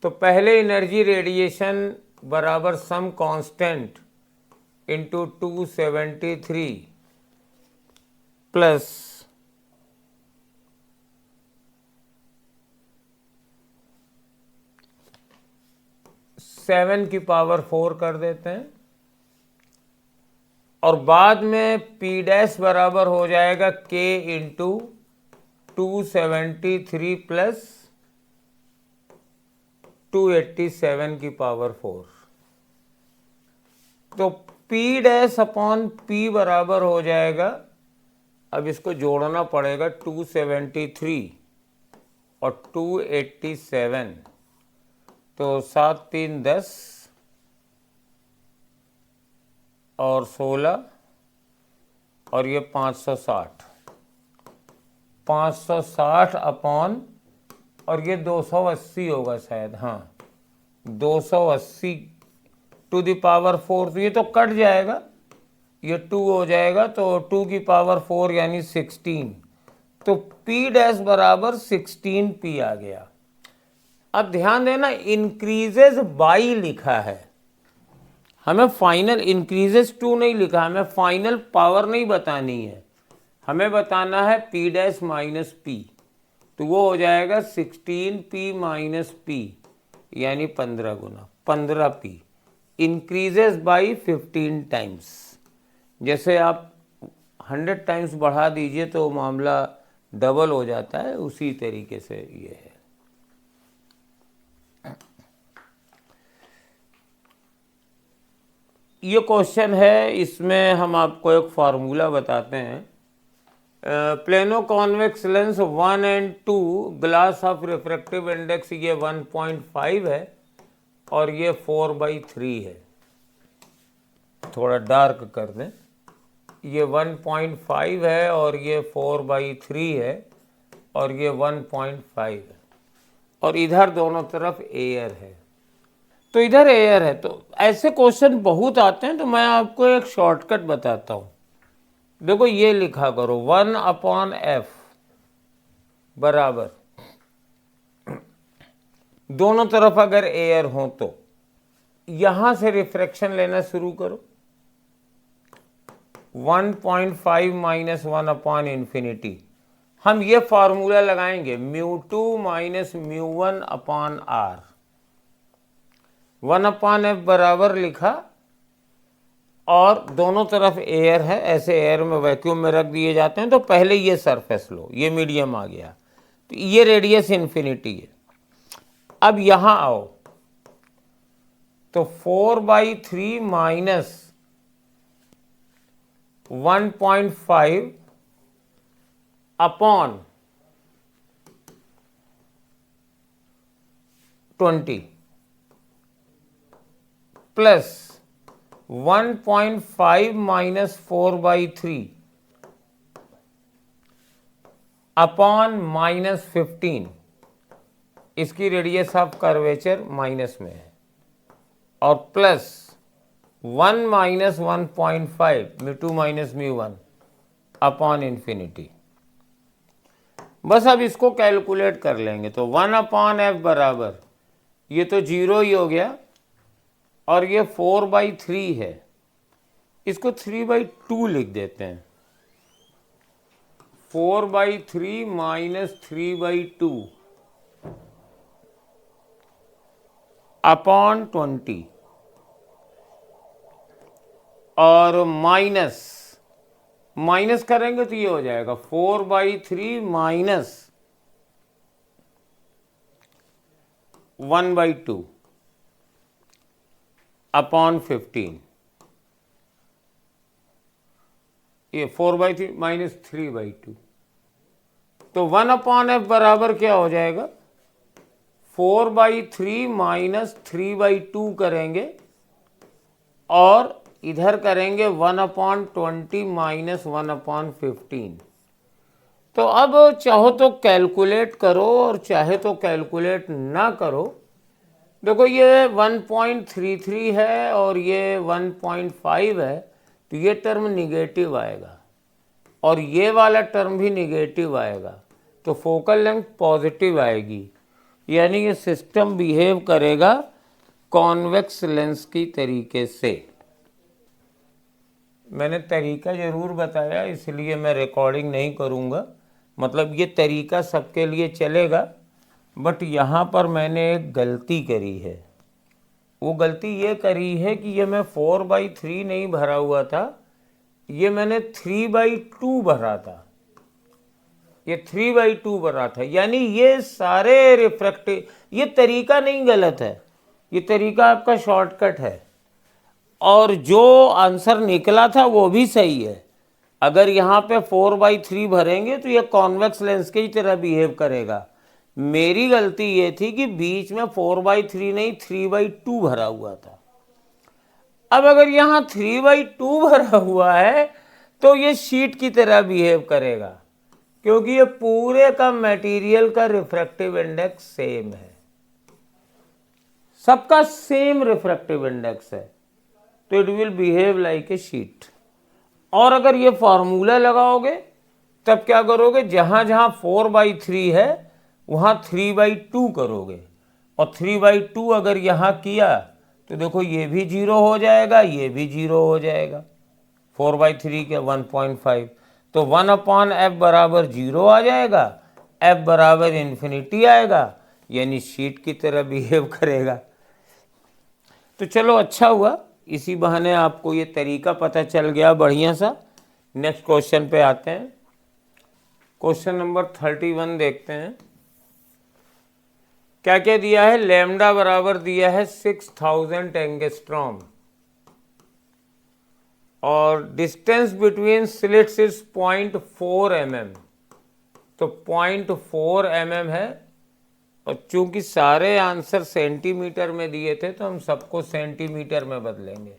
तो पहले एनर्जी रेडिएशन बराबर सम कांस्टेंट इंटू 273 प्लस 7 की पावर 4 कर देते हैं, और बाद में P डैश बराबर हो जाएगा K इंटू 273 प्लस 287 की पावर 4। तो P डैश अपॉन P बराबर हो जाएगा, अब इसको जोड़ना पड़ेगा 273 और 287, तो 7 3 10 और 16 और ये 560 अपॉन, और ये 280 होगा शायद, हाँ 280 टू द पावर 4। तो ये तो कट जाएगा, ये 2 हो जाएगा, तो 2 की पावर 4 यानी 16। तो P डैश बराबर 16P आ गया। अब ध्यान देना, इंक्रीजेस बाई लिखा है, हमें फाइनल इंक्रीजेस टू नहीं लिखा, हमें फाइनल पावर नहीं बतानी है, हमें बताना है P डैश माइनस P। तो वो हो जाएगा 16P माइनस P यानी 15 गुना 15P इंक्रीजेस बाई 15 टाइम्स। जैसे आप 100 टाइम्स बढ़ा दीजिए तो मामला डबल हो जाता है, उसी तरीके से ये है। ये क्वेश्चन है, इसमें हम आपको एक फार्मूला बताते हैं। प्लेनो कॉन्वेक्स लेंस 1 और 2, ग्लास ऑफ रिफ्रैक्टिव इंडेक्स ये 1.5 है और ये 4/3 है। थोड़ा डार्क कर दें, ये 1.5 है और ये 4/3 है और ये 1.5 है, और इधर दोनों तरफ एयर है, तो इधर एयर है। तो ऐसे क्वेश्चन बहुत आते हैं, तो मैं आपको एक शॉर्टकट बताता हूँ। देखो ये लिखा करो 1/f बराबर, दोनों तरफ अगर एयर हो तो यहां से रिफ्रैक्शन लेना शुरू करो, 1.5 माइनस 1/∞। हम ये फार्मूला लगाएंगे μ2 माइनस μ1 अपॉन r। 1/f बराबर लिखा, और दोनों तरफ एयर है, ऐसे एयर में वैक्यूम में रख दिए जाते हैं। तो पहले ये सरफेस लो, ये मीडियम आ गया, तो ये रेडियस इन्फिनिटी है। अब यहां आओ, तो 4/3 minus 1.5 upon 20 plus 1.5 minus 4/3 upon -15 इसकी रेडियस ऑफ कर्वेचर माइनस में है, और plus 1 minus 1.5 μ2 minus μ1 upon infinity. बस अब इसको कैलकुलेट कर लेंगे तो 1 अपॉन एफ बराबर, ये तो 0 ही हो गया, और ये 4/3 है, इसको 3/2 लिख देते हैं। 4/3 माइनस 3/2 अपॉन 20, और माइनस करेंगे तो ये हो जाएगा 4/3 माइनस 1/2 अपॉन 15, ये 4/3 माइनस 3/2, तो 1 अपॉन एफ बराबर क्या हो जाएगा, 4/3 माइनस 3/2 करेंगे, और इधर करेंगे 1/20 माइनस 1/15। तो अब चाहो तो कैलकुलेट करो और चाहे तो कैलकुलेट ना करो। देखो ये 1.33 है और ये 1.5 है, तो ये टर्म निगेटिव आएगा और ये वाला टर्म भी निगेटिव आएगा, तो फोकल लेंथ पॉजिटिव आएगी, यानी ये सिस्टम बिहेव करेगा कॉन्वेक्स लेंस की तरीके से। मैंने तरीका ज़रूर बताया, इसलिए मैं रिकॉर्डिंग नहीं करूँगा, मतलब ये तरीका सबके लिए चलेगा, बट यहाँ पर मैंने एक गलती करी है। वो गलती ये करी है कि ये मैं 4/3 नहीं भरा हुआ था, ये मैंने 3/2 भरा था, ये 3/2 भरा था, यानी ये सारे रिफ्रैक्टिव, ये तरीका नहीं गलत है, ये तरीका आपका शॉर्टकट है, और जो आंसर निकला था वो भी सही है। अगर यहाँ पे 4/3 भरेंगे तो ये कॉन्वेक्स लेंस की तरह बिहेव करेगा। मेरी गलती ये थी कि बीच में 4/3 नहीं 3/2 भरा हुआ था। अब अगर यहाँ 3/2 भरा हुआ है तो ये शीट की तरह बिहेव करेगा, क्योंकि ये पूरे का मटेरियल का रिफ्रैक्टिव इंडेक्स सेम है, सबका सेम रिफ्रैक्टिव इंडेक्स है, तो it will behave like a sheet. और अगर ये फॉर्मूला लगाओगे तब क्या करोगे, जहां जहां 4/3 है वहां 3/2 करोगे, और 3/2 अगर यहाँ किया तो देखो ये भी 0 हो जाएगा, ये भी 0 हो जाएगा, 4/3 के 1.5, तो 1 अपॉन एफ बराबर 0 आ जाएगा, एफ बराबर इन्फिनिटी आएगा, यानी शीट की तरह बिहेव करेगा। तो चलो अच्छा हुआ, इसी बहाने आपको ये तरीका पता चल गया बढ़िया सा। नेक्स्ट क्वेश्चन पे आते हैं। क्वेश्चन नंबर 31 देखते हैं क्या क्या दिया है। लैम्डा बराबर दिया है 6000 एंगस्ट्रॉम और distance between slits is 0.4 mm, तो 0.4 mm है, और चूंकि सारे आंसर सेंटीमीटर में दिए थे तो हम सबको सेंटीमीटर में बदलेंगे।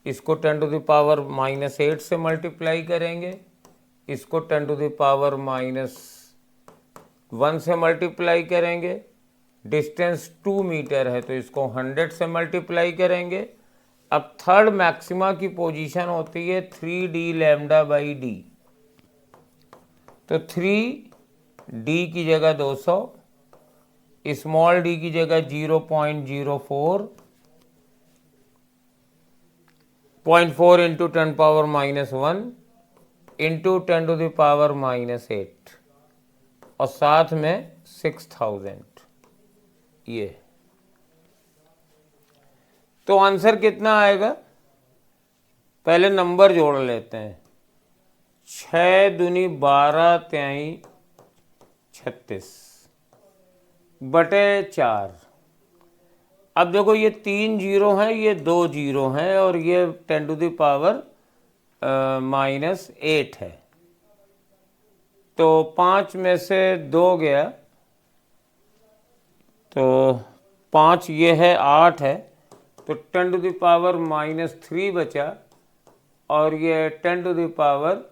इसको 10⁻⁻8 से मल्टीप्लाई करेंगे, इसको 10⁻⁻1 से मल्टीप्लाई करेंगे, डिस्टेंस 2 मीटर है तो इसको 100 से मल्टीप्लाई करेंगे। अब थर्ड मैक्सिमा की पोजीशन होती है 3d λ/d, तो 3d की जगह 200, स्मॉल डी की जगह 0.04, 0.4 इंटू 10⁻⁻1 इंटू 10⁻⁻8 और साथ में 6000, ये तो आंसर कितना आएगा। पहले नंबर जोड़ लेते हैं, 6 दूनी 12 तिहाई 36 बटे 4। अब देखो ये 3 जीरो हैं, ये 2 जीरो हैं, और ये 10⁻⁻8 है, तो 5 में से 2 गया, तो 5 ये है 8 है, तो 10⁻⁻3 बचा, और ये 10⁻⁻,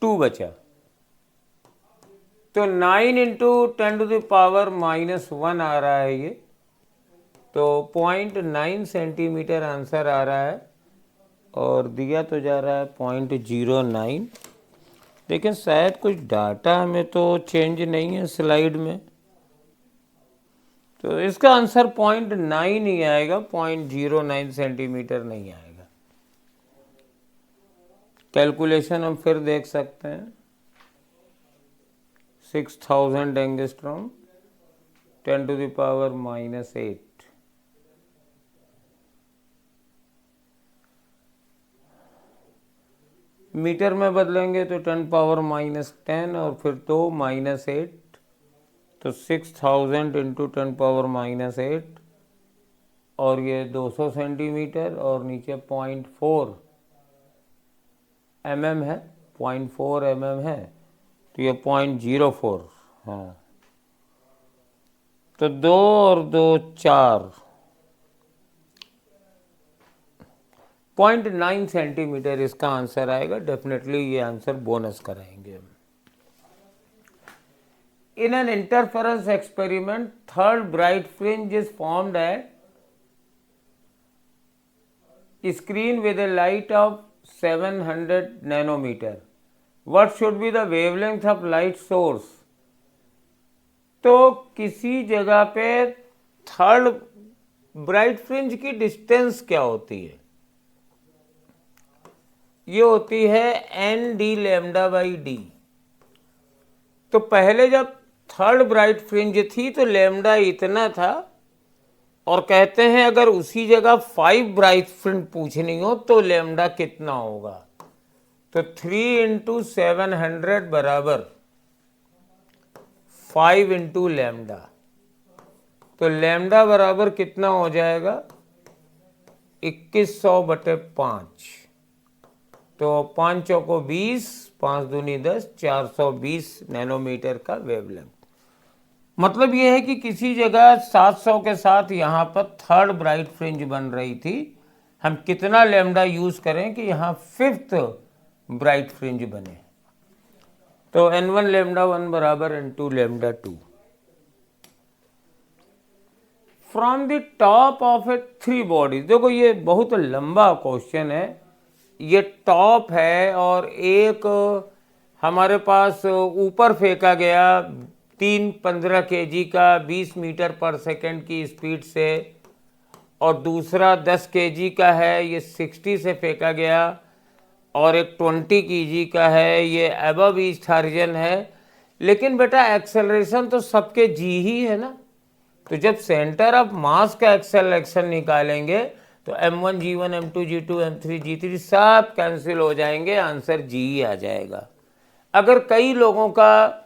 2 बचा। तो 9 इंटू 10⁻⁻1 आ रहा है ये, तो 0.9 सेंटीमीटर आंसर आ रहा है और दिया तो जा रहा है 0.09। लेकिन शायद कुछ डाटा में तो चेंज नहीं है स्लाइड में, तो इसका आंसर 0.9 ही आएगा, 0.09 सेंटीमीटर नहीं आएगा। कैलकुलेशन हम फिर देख सकते हैं। 6000 एंगस्ट्रॉम 10⁻⁻8, मीटर में बदलेंगे तो 10⁻−10 और फिर तो -8, तो 6000 इंटू 10⁻−8 और ये 200 सेंटीमीटर और नीचे 0.4 mm है, 0.4 mm है, तो ये 0.04, हाँ, तो 2 और 2 4, 0.9 सेंटीमीटर इसका आंसर आएगा। डेफिनेटली ये आंसर बोनस कराएंगे। In an interference experiment, third bright fringe is formed at screen with a light of 700 nanometer. What should be the wavelength of light source? तो किसी जगह पे थर्ड ब्राइट फ्रिंज की डिस्टेंस क्या होती है? ये होती है ND λ/D। तो पहले जब थर्ड ब्राइट फ्रिंज थी तो लैम्डा इतना था, और कहते हैं अगर उसी जगह 5 ब्राइट फ्रिंज पूछनी हो तो लैम्डा कितना होगा, तो 3 इंटू 700 बराबर 5 इंटू लैम्डा, तो लैम्डा बराबर कितना हो जाएगा 2100/5, तो 5 चौको 20, 5 दूनी 10, 420 नैनोमीटर का वेवलेंथ। मतलब यह है कि किसी जगह 700 के साथ यहाँ पर थर्ड ब्राइट फ्रिंज बन रही थी, हम कितना लैम्डा यूज करें कि यहाँ 5th ब्राइट फ्रिंज बने, तो n1 λ1 बराबर n2 λ2। From the top of A 3 bodies, देखो ये बहुत लंबा क्वेश्चन है, ये टॉप है और एक हमारे पास ऊपर फेंका गया 15 kg का 20 मीटर पर सेकंड की स्पीड से, और दूसरा 10 kg का है, ये 60 से फेंका गया, और एक 20 kg का है, ये अबव ईस्ट हॉरिजन है। लेकिन बेटा एक्सेलरेशन तो सबके जी ही है ना, तो जब सेंटर ऑफ मास का एक्सेलरेशन निकालेंगे तो m1 g1 m2 g2 m3 g3 सब कैंसिल हो जाएंगे, आंसर जी ही आ जाएगा। अगर कई लोगों का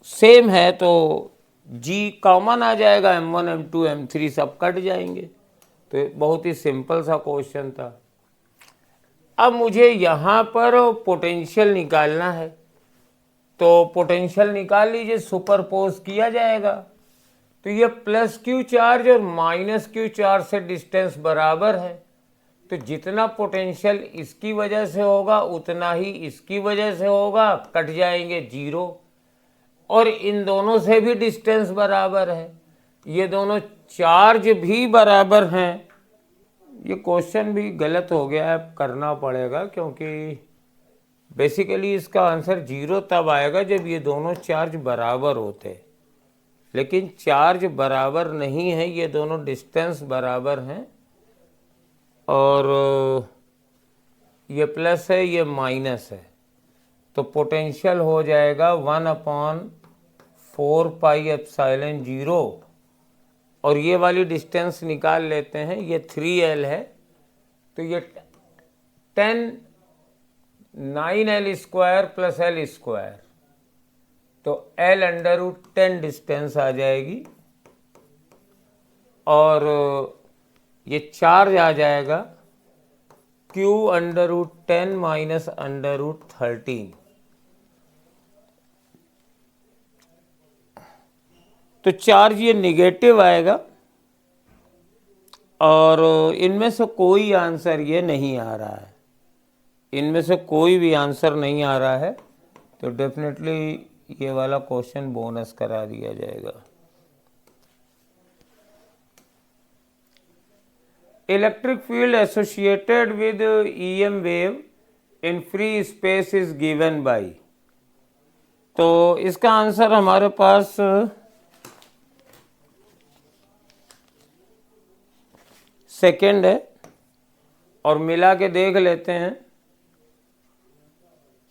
सेम है तो जी कॉमन आ जाएगा, m1 m2 m3 सब कट जाएंगे। तो बहुत ही सिंपल सा क्वेश्चन था। अब मुझे यहाँ पर पोटेंशियल निकालना है, तो पोटेंशियल निकाल लीजिए, सुपरपोज किया जाएगा। तो ये प्लस क्यू चार्ज और माइनस क्यू चार्ज से डिस्टेंस बराबर है, तो जितना पोटेंशियल इसकी वजह से होगा उतना ही इसकी वजह से होगा, कट जाएंगे 0। और इन दोनों से भी डिस्टेंस बराबर है, ये दोनों चार्ज भी बराबर हैं। ये क्वेश्चन भी गलत हो गया है, करना पड़ेगा, क्योंकि बेसिकली इसका आंसर 0 तब आएगा जब ये दोनों चार्ज बराबर होते, लेकिन चार्ज बराबर नहीं है, ये दोनों डिस्टेंस बराबर हैं, और ये प्लस है ये माइनस है, तो पोटेंशियल हो जाएगा 1/4πε0, और ये वाली डिस्टेंस निकाल लेते हैं, ये 3L है, तो ये 9L² प्लस L², तो L√10 डिस्टेंस आ जाएगी, और ये चार्ज आ जाएगा Q√10 माइनस √13। तो चार्ज ये निगेटिव आएगा, और इनमें से कोई आंसर ये नहीं आ रहा है। इनमें से कोई भी आंसर नहीं आ रहा है तो डेफिनेटली ये वाला क्वेश्चन बोनस करा दिया जाएगा। Electric field associated with EM wave in free space is given by, तो इसका आंसर हमारे पास सेकेंड है, और मिला के देख लेते हैं।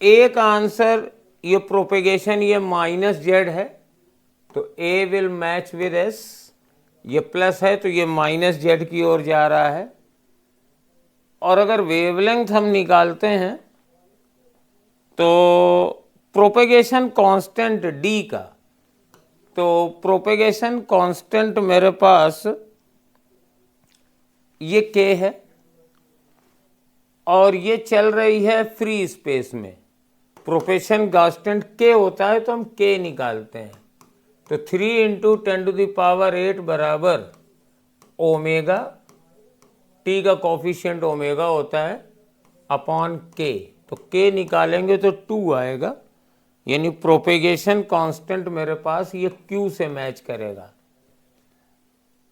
ए का आंसर ये प्रोपेगेशन ये -z है तो ए विल मैच विद एस, ये प्लस है तो ये -z की ओर जा रहा है। और अगर वेवलेंथ हम निकालते हैं तो प्रोपेगेशन कांस्टेंट d का, तो प्रोपेगेशन कांस्टेंट मेरे पास ये k है और ये चल रही है फ्री स्पेस में। प्रोपेगेशन कांस्टेंट k होता है तो हम k निकालते हैं, तो 3 × 10⁸ बराबर ओमेगा, t का कोफिशिएंट ओमेगा होता है अपॉन k, तो k निकालेंगे तो 2 आएगा, यानी प्रोपेगेशन कांस्टेंट मेरे पास ये q से मैच करेगा।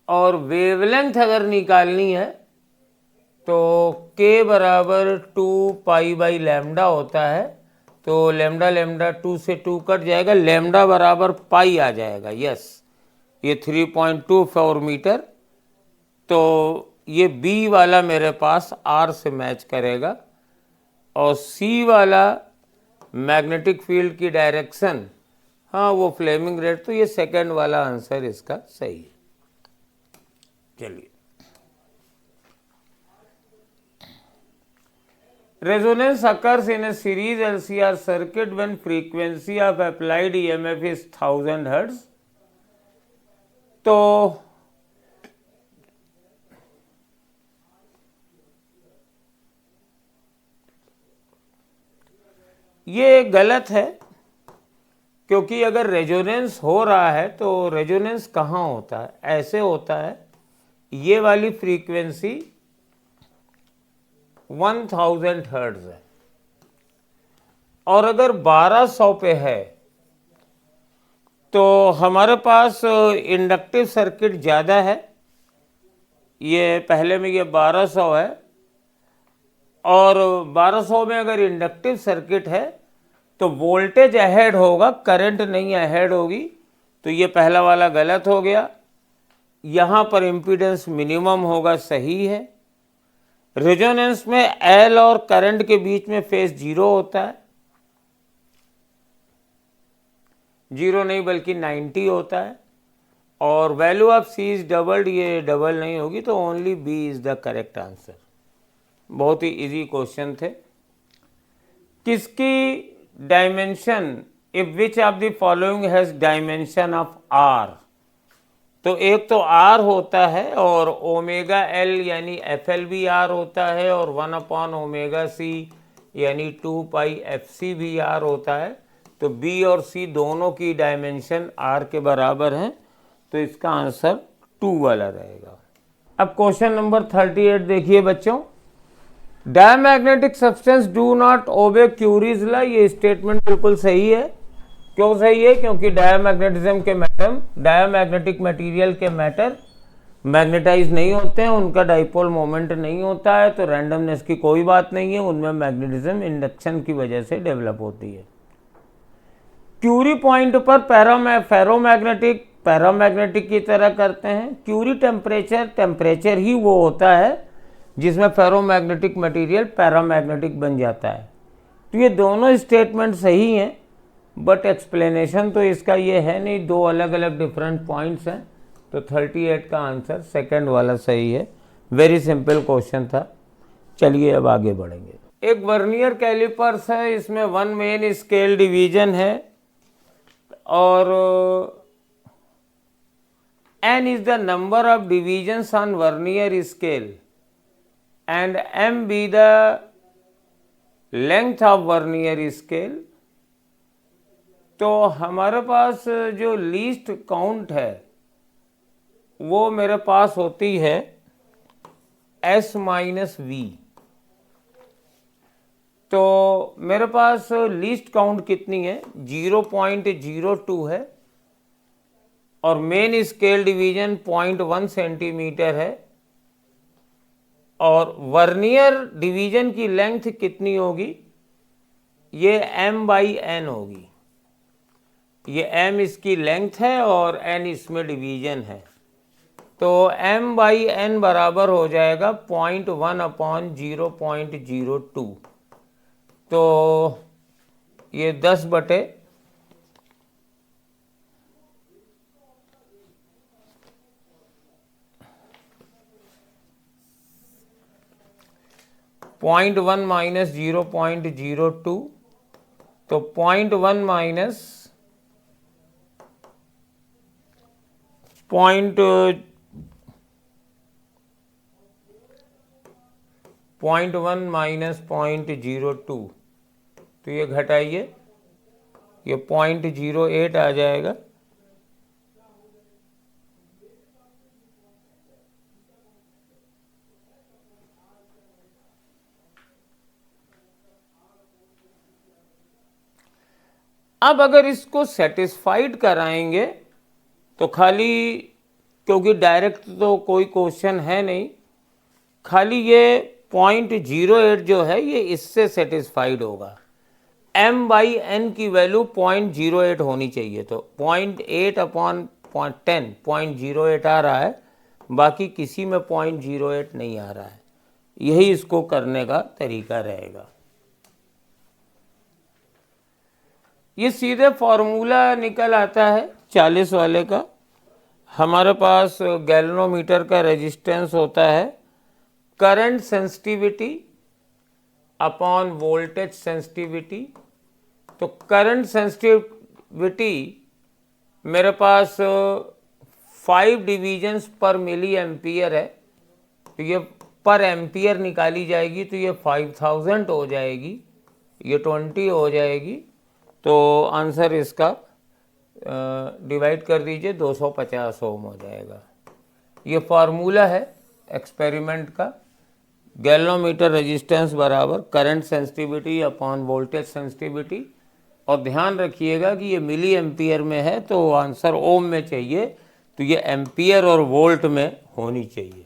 और वेवलेंथ अगर निकालनी है तो k बराबर 2π/λ होता है, तो लैम्डा लैम्डा 2 से 2 कट जाएगा, लैम्डा बराबर पाई आ जाएगा। यस, ये 3.24 मीटर, तो ये B वाला मेरे पास R से मैच करेगा। और C वाला मैग्नेटिक फील्ड की डायरेक्शन, हाँ वो फ्लेमिंग रेट, तो ये सेकंड वाला आंसर इसका सही है। चलिए, resonance occurs in a series LCR circuit when frequency of applied EMF is 1000 Hz। तो ये गलत है, क्योंकि अगर रेजोनेंस हो रहा है तो रेजोनेंस कहाँ होता है, ऐसे होता है, ये वाली फ्रीक्वेंसी 1000 हर्ट्ज है, और अगर 1200 पे है तो हमारे पास इंडक्टिव सर्किट ज़्यादा है, ये पहले में ये 1200 है, और 1200 में अगर इंडक्टिव सर्किट है तो वोल्टेज अहेड होगा, करंट नहीं अहेड होगी, तो ये पहला वाला गलत हो गया। यहाँ पर इम्पीडेंस मिनिमम होगा, सही है। रेजोनेंस में एल और करंट के बीच में फेज 0 होता है, 0 नहीं बल्कि 90 होता है, और value of C is doubled, ये डबल नहीं होगी, तो only B is the correct answer. बहुत ही इजी क्वेश्चन थे। किसकी dimension, if which of the following has dimension of R, तो एक तो आर होता है और ओमेगा एल यानी एफ एल भी आर होता है, और 1/ओमेगा सी यानी 2πfc भी आर होता है, तो बी और सी दोनों की डायमेंशन आर के बराबर हैं, तो इसका आंसर 2 वाला रहेगा। अब क्वेश्चन नंबर 38 देखिए बच्चों, diamagnetic substance do not obey curies law, ये स्टेटमेंट बिल्कुल सही है। क्यों सही है? क्योंकि डायमैग्नेटिज्म के मैटर, डायमैग्नेटिक मटेरियल के मैटर मैग्नेटाइज नहीं होते हैं, उनका डाइपोल मोमेंट नहीं होता है, तो रैंडमनेस की कोई बात नहीं है, उनमें मैग्नेटिज्म इंडक्शन की वजह से डेवलप होती है। क्यूरी पॉइंट पर फेरोमैग्नेटिक पैरामैग्नेटिक की तरह करते हैं। क्यूरी टेम्परेचर ही वो होता है जिसमें फेरोमैग्नेटिक मटेरियल पैरामैग्नेटिक बन जाता है। तो ये दोनों स्टेटमेंट सही हैं, बट एक्सप्लेनेशन तो इसका ये है नहीं, दो अलग अलग डिफरेंट पॉइंट्स हैं, तो 38 का आंसर सेकंड वाला सही है। वेरी सिंपल क्वेश्चन था। चलिए अब आगे बढ़ेंगे। एक वर्नियर कैलिपर्स है, इसमें 1 मेन स्केल डिवीजन है, और n is the number of divisions on vernier scale and m be the length of vernier scale। तो हमारे पास जो लीस्ट काउंट है वो मेरे पास होती है s - v, तो मेरे पास लीस्ट काउंट कितनी है, 0.02 है, और मेन स्केल डिवीजन 0.1 सेंटीमीटर है, और वर्नियर डिवीजन की लेंथ कितनी होगी, ये m/n होगी। ये m इसकी लेंथ है और n इसमें डिवीजन है, तो m/n बराबर हो जाएगा 0.1/0.02। तो ये 10/, .1 माइनस 0.02, तो 0.1 माइनस 0.1 माइनस 0.02, तो ये घटाइए, ये 0.08 आ जाएगा। अब अगर इसको सेटिस्फाइड कराएंगे तो खाली, क्योंकि डायरेक्ट तो कोई क्वेश्चन है नहीं, खाली ये 0.08 जो है ये इससे सेटिस्फाइड होगा। m/n की वैल्यू 0.08 होनी चाहिए, तो 0.8/10 0.08 आ रहा है, बाकी किसी में 0.08 नहीं आ रहा है। यही इसको करने का तरीका रहेगा। ये सीधे फॉर्मूला निकल आता है 40 वाले का। हमारे पास गैल्वेनोमीटर का रेजिस्टेंस होता है current sensitivity upon voltage sensitivity. तो करंट सेंसिटिविटी मेरे पास 5 डिवीजन्स पर मिली एम्पियर है, तो ये पर एम्पियर निकाली जाएगी, तो ये 5000 हो जाएगी, ये 20 हो जाएगी, तो आंसर इसका डिवाइड कर दीजिए 250 ओम हो जाएगा। ये फार्मूला है एक्सपेरिमेंट का, गैल्वेनोमीटर रेजिस्टेंस बराबर current sensitivity upon voltage sensitivity. और ध्यान रखिएगा कि ये मिली एम्पियर में है, तो आंसर ओम में चाहिए, तो ये एम्पियर और वोल्ट में होनी चाहिए।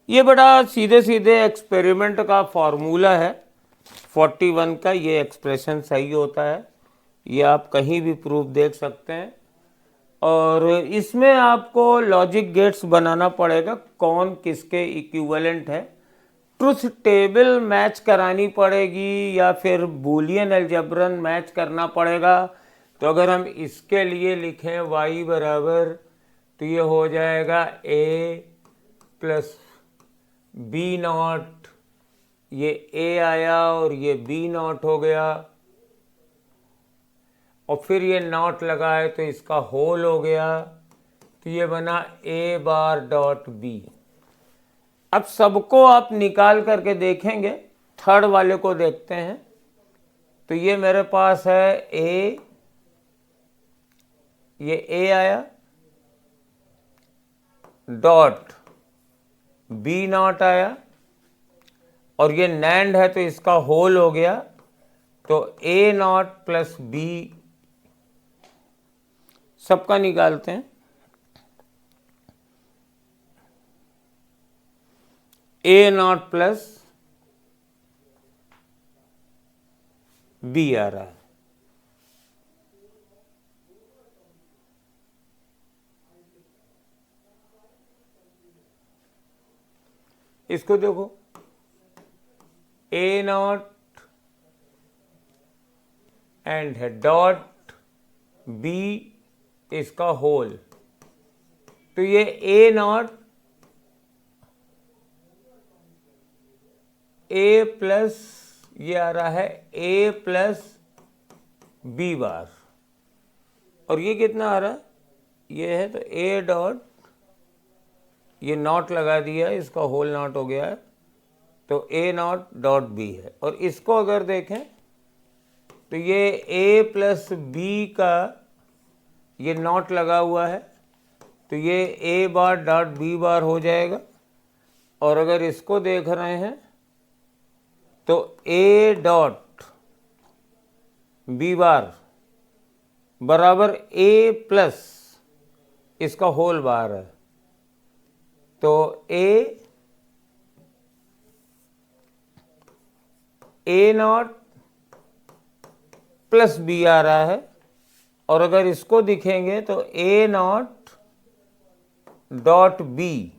ये बड़ा सीधे सीधे एक्सपेरिमेंट का फॉर्मूला है 41 का, ये एक्सप्रेशन सही होता है, ये आप कहीं भी प्रूफ देख सकते हैं। और इसमें आपको लॉजिक गेट्स बनाना पड़ेगा, कौन किसके इक्विवेलेंट है, ट्रुथ टेबल मैच करानी पड़ेगी, या फिर बूलियन अलजेब्रन मैच करना पड़ेगा। तो अगर हम इसके लिए लिखें y बराबर, तो ये हो जाएगा a प्लस बी नॉट, ये a आया और ये b नॉट हो गया, और फिर ये नॉट लगा है तो इसका होल हो गया, तो ये बना a⁻.b। अब सबको आप निकाल करके देखेंगे, थर्ड वाले को देखते हैं, तो ये मेरे पास है a, ये a आया, डॉट b नॉट आया, और ये नैंड है तो इसका होल हो गया, तो a नॉट प्लस b, सबका निकालते हैं। a नॉट प्लस b आ रहा है, इसको देखो, a नॉट एंड है डॉट b इसका होल, तो ये a नॉट a प्लस, ये आ रहा है a प्लस b बार, और ये कितना आ रहा है, ये है, तो a डॉट, ये नॉट लगा दिया, इसका होल नॉट हो गया है, तो a नॉट डॉट b है। और इसको अगर देखें तो ये a प्लस b का ये नॉट लगा हुआ है, तो ये a बार डॉट b बार हो जाएगा। और अगर इसको देख रहे हैं तो ए डॉट बी बार बराबर ए प्लस इसका होल बार है। तो ए नॉट प्लस बी आ रहा है, और अगर इसको दिखेंगे तो A not dot B,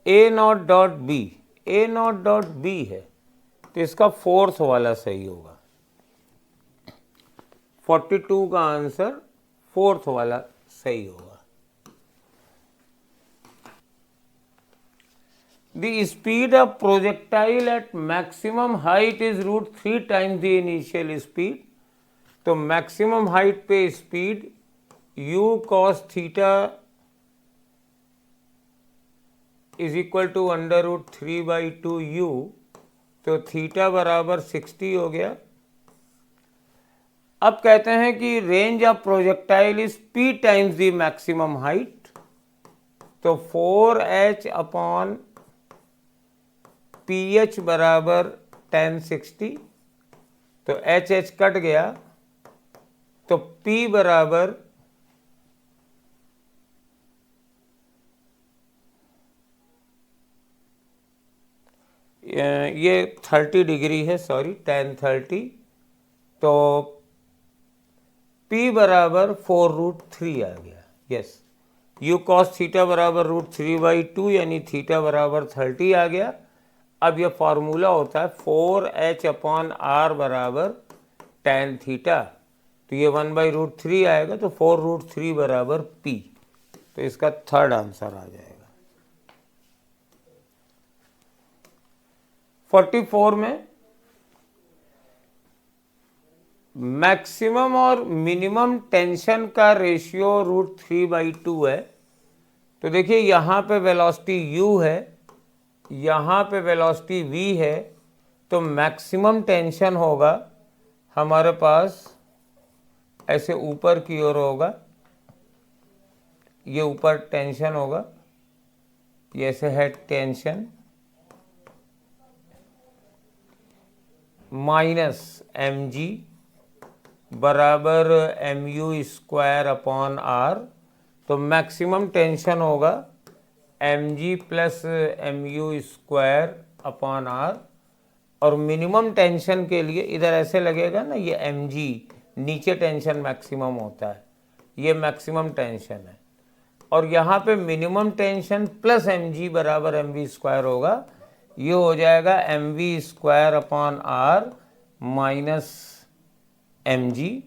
A not dot B, A not dot B है, तो इसका फोर्थ वाला सही होगा। 42 का आंसर फोर्थ वाला सही होगा। The speed of projectile at maximum height is √3 times the initial speed। तो maximum height पे speed u cos theta is equal to √3/2u, तो थीटा बराबर 60 हो गया। अब कहते हैं कि range of projectile is p times the maximum height, तो 4h अपॉन ph बराबर 1060, तो h कट गया, तो p बराबर ये 30 डिग्री है, सॉरी 1030, तो p बराबर 4√3 आ गया। यस, u cos थीटा बराबर √3/2 यानी थीटा बराबर 30 आ गया। अब यह फार्मूला होता है 4h अपॉन r बराबर tan थीटा, तो ये 1/√3 आएगा, तो 4√3 बराबर p, तो इसका थर्ड आंसर आ जाएगा। 44 में मैक्सिमम और मिनिमम टेंशन का रेशियो √3/2 है। तो देखिए यहाँ पे वेलोसिटी u है, यहाँ पे वेलोसिटी v है, तो मैक्सिमम टेंशन होगा हमारे पास ऐसे ऊपर की ओर होगा, ये ऊपर टेंशन होगा, ये ऐसे है टेंशन, माइनस mg बराबर mu² अपॉन r, तो मैक्सिमम टेंशन होगा mg plus mu² upon r, और मिनिमम टेंशन के लिए इधर ऐसे लगेगा ना, ये mg नीचे टेंशन मैक्सिमम होता है, ये मैक्सिमम टेंशन है, और यहाँ पे मिनिमम टेंशन प्लस mg बराबर mv² होगा, ये हो जाएगा mv² upon r minus mg,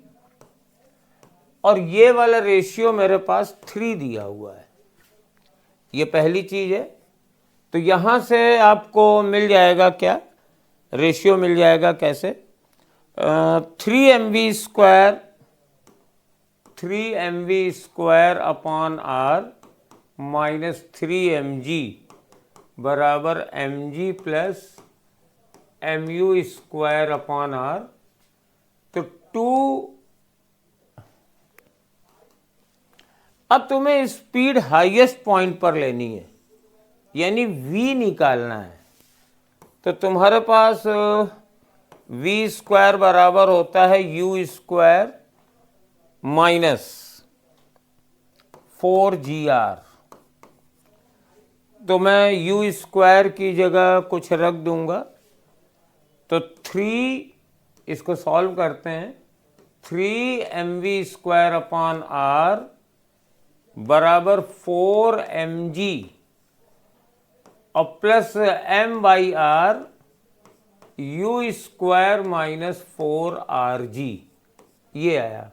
और ये वाला रेशियो मेरे पास 3 दिया हुआ है, ये पहली चीज है। तो यहां से आपको मिल जाएगा क्या, रेशियो मिल जाएगा कैसे, 3mv² upon r minus 3mg बराबर mg plus mu² upon r, तो 2। अब तुम्हें स्पीड हाईएस्ट पॉइंट पर लेनी है, यानी v निकालना है, तो तुम्हारे पास v² बराबर होता है u² माइनस 4gr, तो मैं u² की जगह कुछ रख दूंगा, तो 3, इसको सॉल्व करते हैं, 3mv² अपॉन r बराबर 4mg और plus m/r u² minus 4rg, ये आया।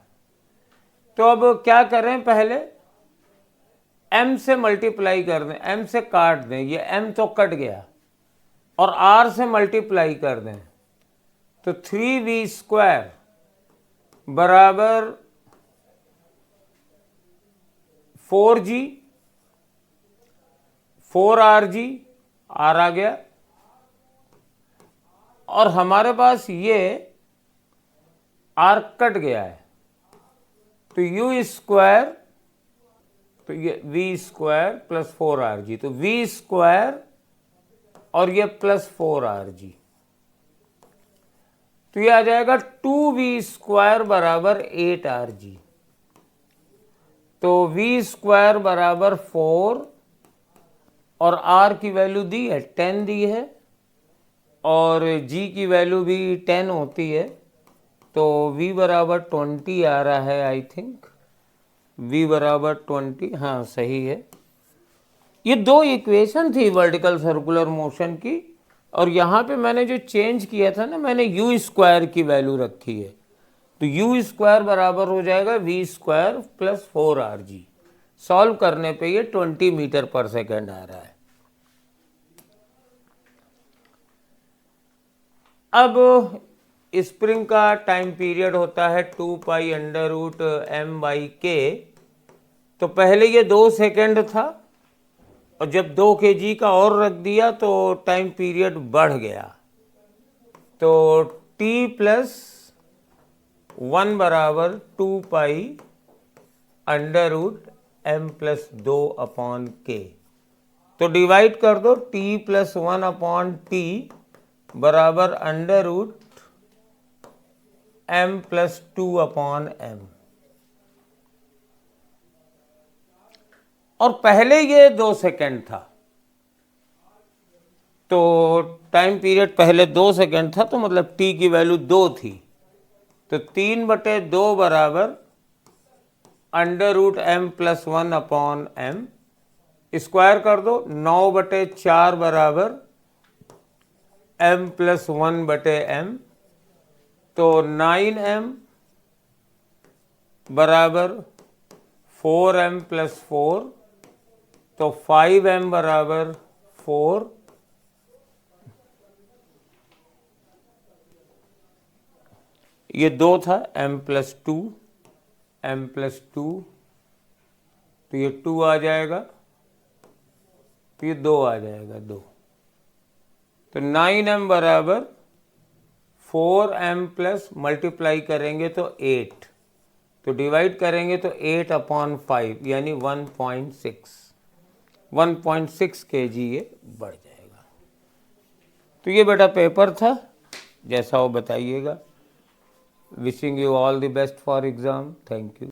तो अब क्या करें, पहले m से मल्टीप्लाई कर दें, m से काट दें, ये m तो कट गया, और r से मल्टीप्लाई कर दें, तो 3v² बराबर 4g 4rg, r आ गया, और हमारे पास ये r कट गया है, तो u², तो ये v² प्लस 4rg, तो v² और ये प्लस 4rg, तो ये आ जाएगा 2v² बराबर 8rg। तो v² बराबर 4 और r की वैल्यू दी है 10 दी है और g की वैल्यू भी 10 होती है, तो v बराबर 20 आ रहा है। आई थिंक v बराबर 20, हाँ सही है। ये दो इक्वेशन थी वर्टिकल सर्कुलर मोशन की, और यहाँ पे मैंने जो चेंज किया था ना, मैंने u² की वैल्यू रखी है, तो u² बराबर हो जाएगा v² प्लस 4rg। सॉल्व करने पे ये 20 मीटर पर सेकेंड आ रहा है। अब स्प्रिंग का टाइम पीरियड होता है 2π√m/k। तो पहले ये 2 सेकेंड था, और जब 2 kg का और रख दिया तो टाइम पीरियड बढ़ गया। तो t + 1 बराबर 2π√m+2/k। तो डिवाइड कर दो, t + 1/t बराबर √m+2/m। और पहले ये 2 सेकेंड था, तो टाइम पीरियड पहले 2 सेकेंड था, तो मतलब t की वैल्यू 2 थी, तो 3/2 बराबर √m+1/m। स्क्वायर कर दो, 9/4 बराबर m+1/m। तो 9m बराबर 4m+4, तो 5m बराबर 4। ये 2 था, m+2, m+2, तो ये 2 आ जाएगा, तो ये 2 आ जाएगा, 2। तो 9m बराबर 4m प्लस मल्टीप्लाई करेंगे तो 8, तो डिवाइड करेंगे तो 8/5 यानी 1.6 kg ये बढ़ जाएगा। तो ये बेटा पेपर था, जैसा हो बताइएगा। Wishing you all the best for exam. Thank you.